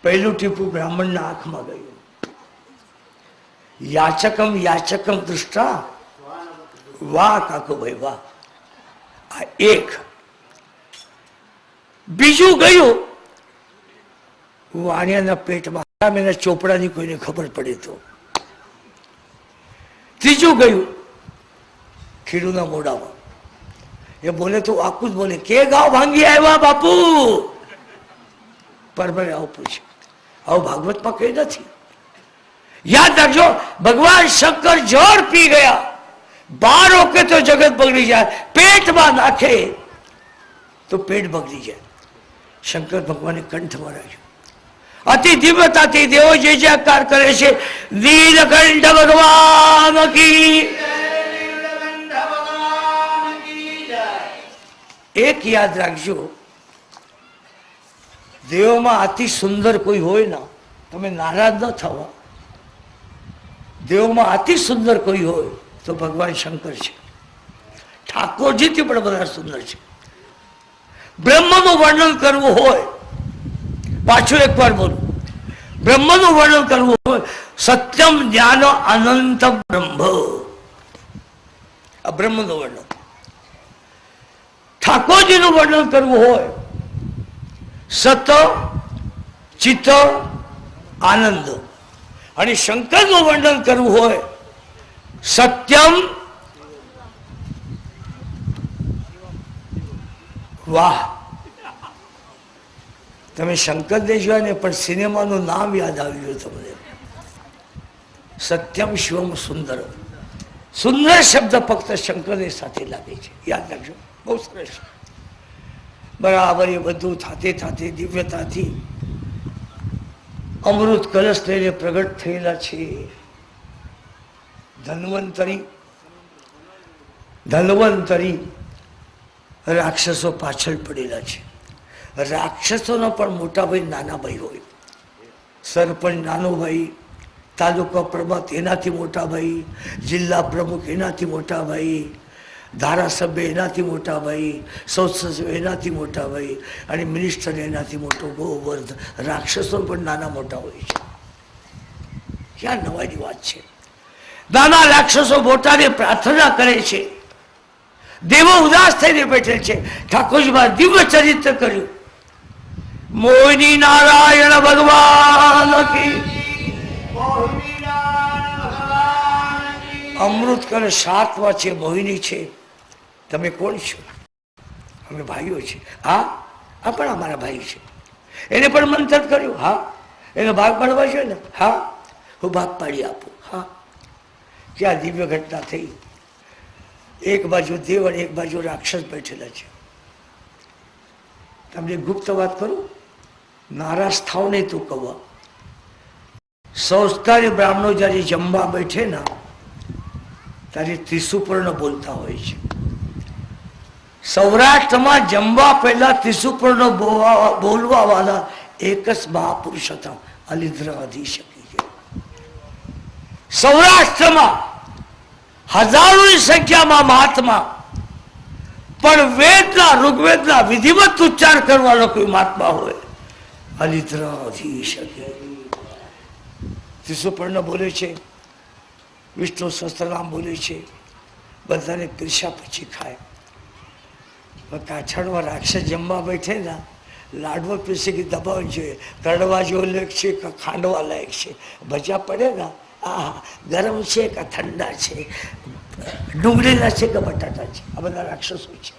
પહેલું ટીપું બ્રાહ્મણના આંખમાં ગયું. યાચકમ યાચકમ દૃષ્ટા વાહ કાકો ભાઈ વાહ. આ એક. બીજું ગયું વાણિયાના પેટમાં, એના ચોપડાની કોઈને ખબર પડે તો. ત્રીજું ગયું ખીરુના મોઢામાં. એ બોલે તો આખું જ બોલે, કે ગાવ ભાંગી આવ્યા બાપુ. પરમારે આવું પૂછે, આવું ભાગવતમાં કઈ નથી. યાદ રાખજો, ભગવાન શંકર જોર પી ગયા. બહાર ઓકે તો જગત બગડી જાય, પેટમાં નાખે તો પેટ બગડી જાય. શંકર ભગવાને કંઠમાં રાખ્યું. અતિ દિવ્યતાથી દેવો જે આકાર કરે છે. નીલકંઠ ભગવાન કી. એક યાદ રાખજો, દેવોમાં અતિ સુંદર કોઈ હોય ના, તમે નારાજ ન થવા. દેવોમાં અતિ સુંદર કોઈ હોય તો ભગવાન શંકર છે. ઠાકોરજીથી પણ બધા સુંદર છે. બ્રહ્મનું વર્ણન કરવું હોય, પાછું એકવાર બોલું, બ્રહ્મનું વર્ણન કરવું હોય, સત્યમ જ્ઞાન અનંત બ્રહ્મ, આ બ્રહ્મનું વર્ણન. ઠાકોરજીનું વર્ણન કરવું હોય, સત ચિત્ત આનંદ. અને શંકરનું વર્ણન કરવું હોય, સત્યમ વાહ. તમે શંકરને જોયા ને પણ સિનેમાનું નામ યાદ આવ્યું તમને. સત્યમ શિવમ સુંદર. સુંદર શબ્દ ફક્ત શંકરની સાથે લાગે છે, યાદ રાખજો. બહુ સરસ. બરાબર એ બધું થાતે થાતે દિવ્યતાથી અમૃત કલશ લઈને પ્રગટ થયેલા છે. ધન્વંતરી રાક્ષસો પાછળ પડેલા છે. રાક્ષસોનો પણ મોટા ભાઈ નાના ભાઈ હોય. સરપંચ નાનો ભાઈ, તાલુકા પ્રમુખ એનાથી મોટા ભાઈ, જિલ્લા પ્રમુખ એનાથી મોટા ભાઈ, ધારાસભ્ય એનાથી મોટા ભાઈ, સંસદ એનાથી મોટા ભાઈ, અને મિનિસ્ટર એનાથી મોટો. ગોવર્ધ રાક્ષસો પણ નાના મોટા હોય છે. ક્યાં નવાઈની વાત છે. નાના રાક્ષસો મોટાને પ્રાર્થના કરે છે. દેવો ઉદાસ થઈને બેઠેલ છે. ઠાકોરજીમાં દિવ્ય ચરિત્ર કર્યું. મોહિની નારાયણ ભગવાન કી. અમૃત કરે 7 છે, મોહિની છે. તમે કોણ છો? અમે ભાઈઓ છે. હા, આ પણ અમારા ભાઈ છે. એને પણ મંથન કર્યું. હા, એનો ભાગ પાડવા છે ને. હા, હું ભાગ પાડી આપું. હા, ક્યાં દિવ્ય ઘટના થઈ. એક બાજુ દેવ અને એક બાજુ રાક્ષસ બેઠેલા છે. તમને ગુપ્ત વાત કરું, નારાજ થાવ નહીં તું કવા. સંસ્કારી બ્રાહ્મણો જ્યારે જમવા બેઠે ને ત્યારે ત્રિસુપર્ણ બોલતા હોય છે. સૌરાષ્ટ્રમાં જમવા પહેલા ત્રિસુપર્ણ બોલવા વાળા એક જ મહાપુરુષ હતા, અલિદ્રાધીશ. સૌરાષ્ટ્રમાં હજારોની સંખ્યામાં મહાત્મા, પણ વેદના ઋગ્વેદના વિધિવત ઉચ્ચાર કરવાનો કોઈ મહાત્મા હોય, અલિદ્રાધીશ. ત્રિસુપર્ણ બોલે છે, વિષ્ણુ સહસ્ત્રનામ બોલે છે, બધાને પીરસ્યા પછી ખાય. કાછડમાં રાક્ષસ જમવા બેઠે ને, લાડવો પીરસે કે દબાવવું જોઈએ. કરડવા જેવો લાયક છે કે ખાંડવા લાયક છે. ભજા પડે ને આ ગરમ છે કે ઠંડા છે, ડુંગળીના છે કે બટાટા છે, આ બધા રાક્ષસો છે.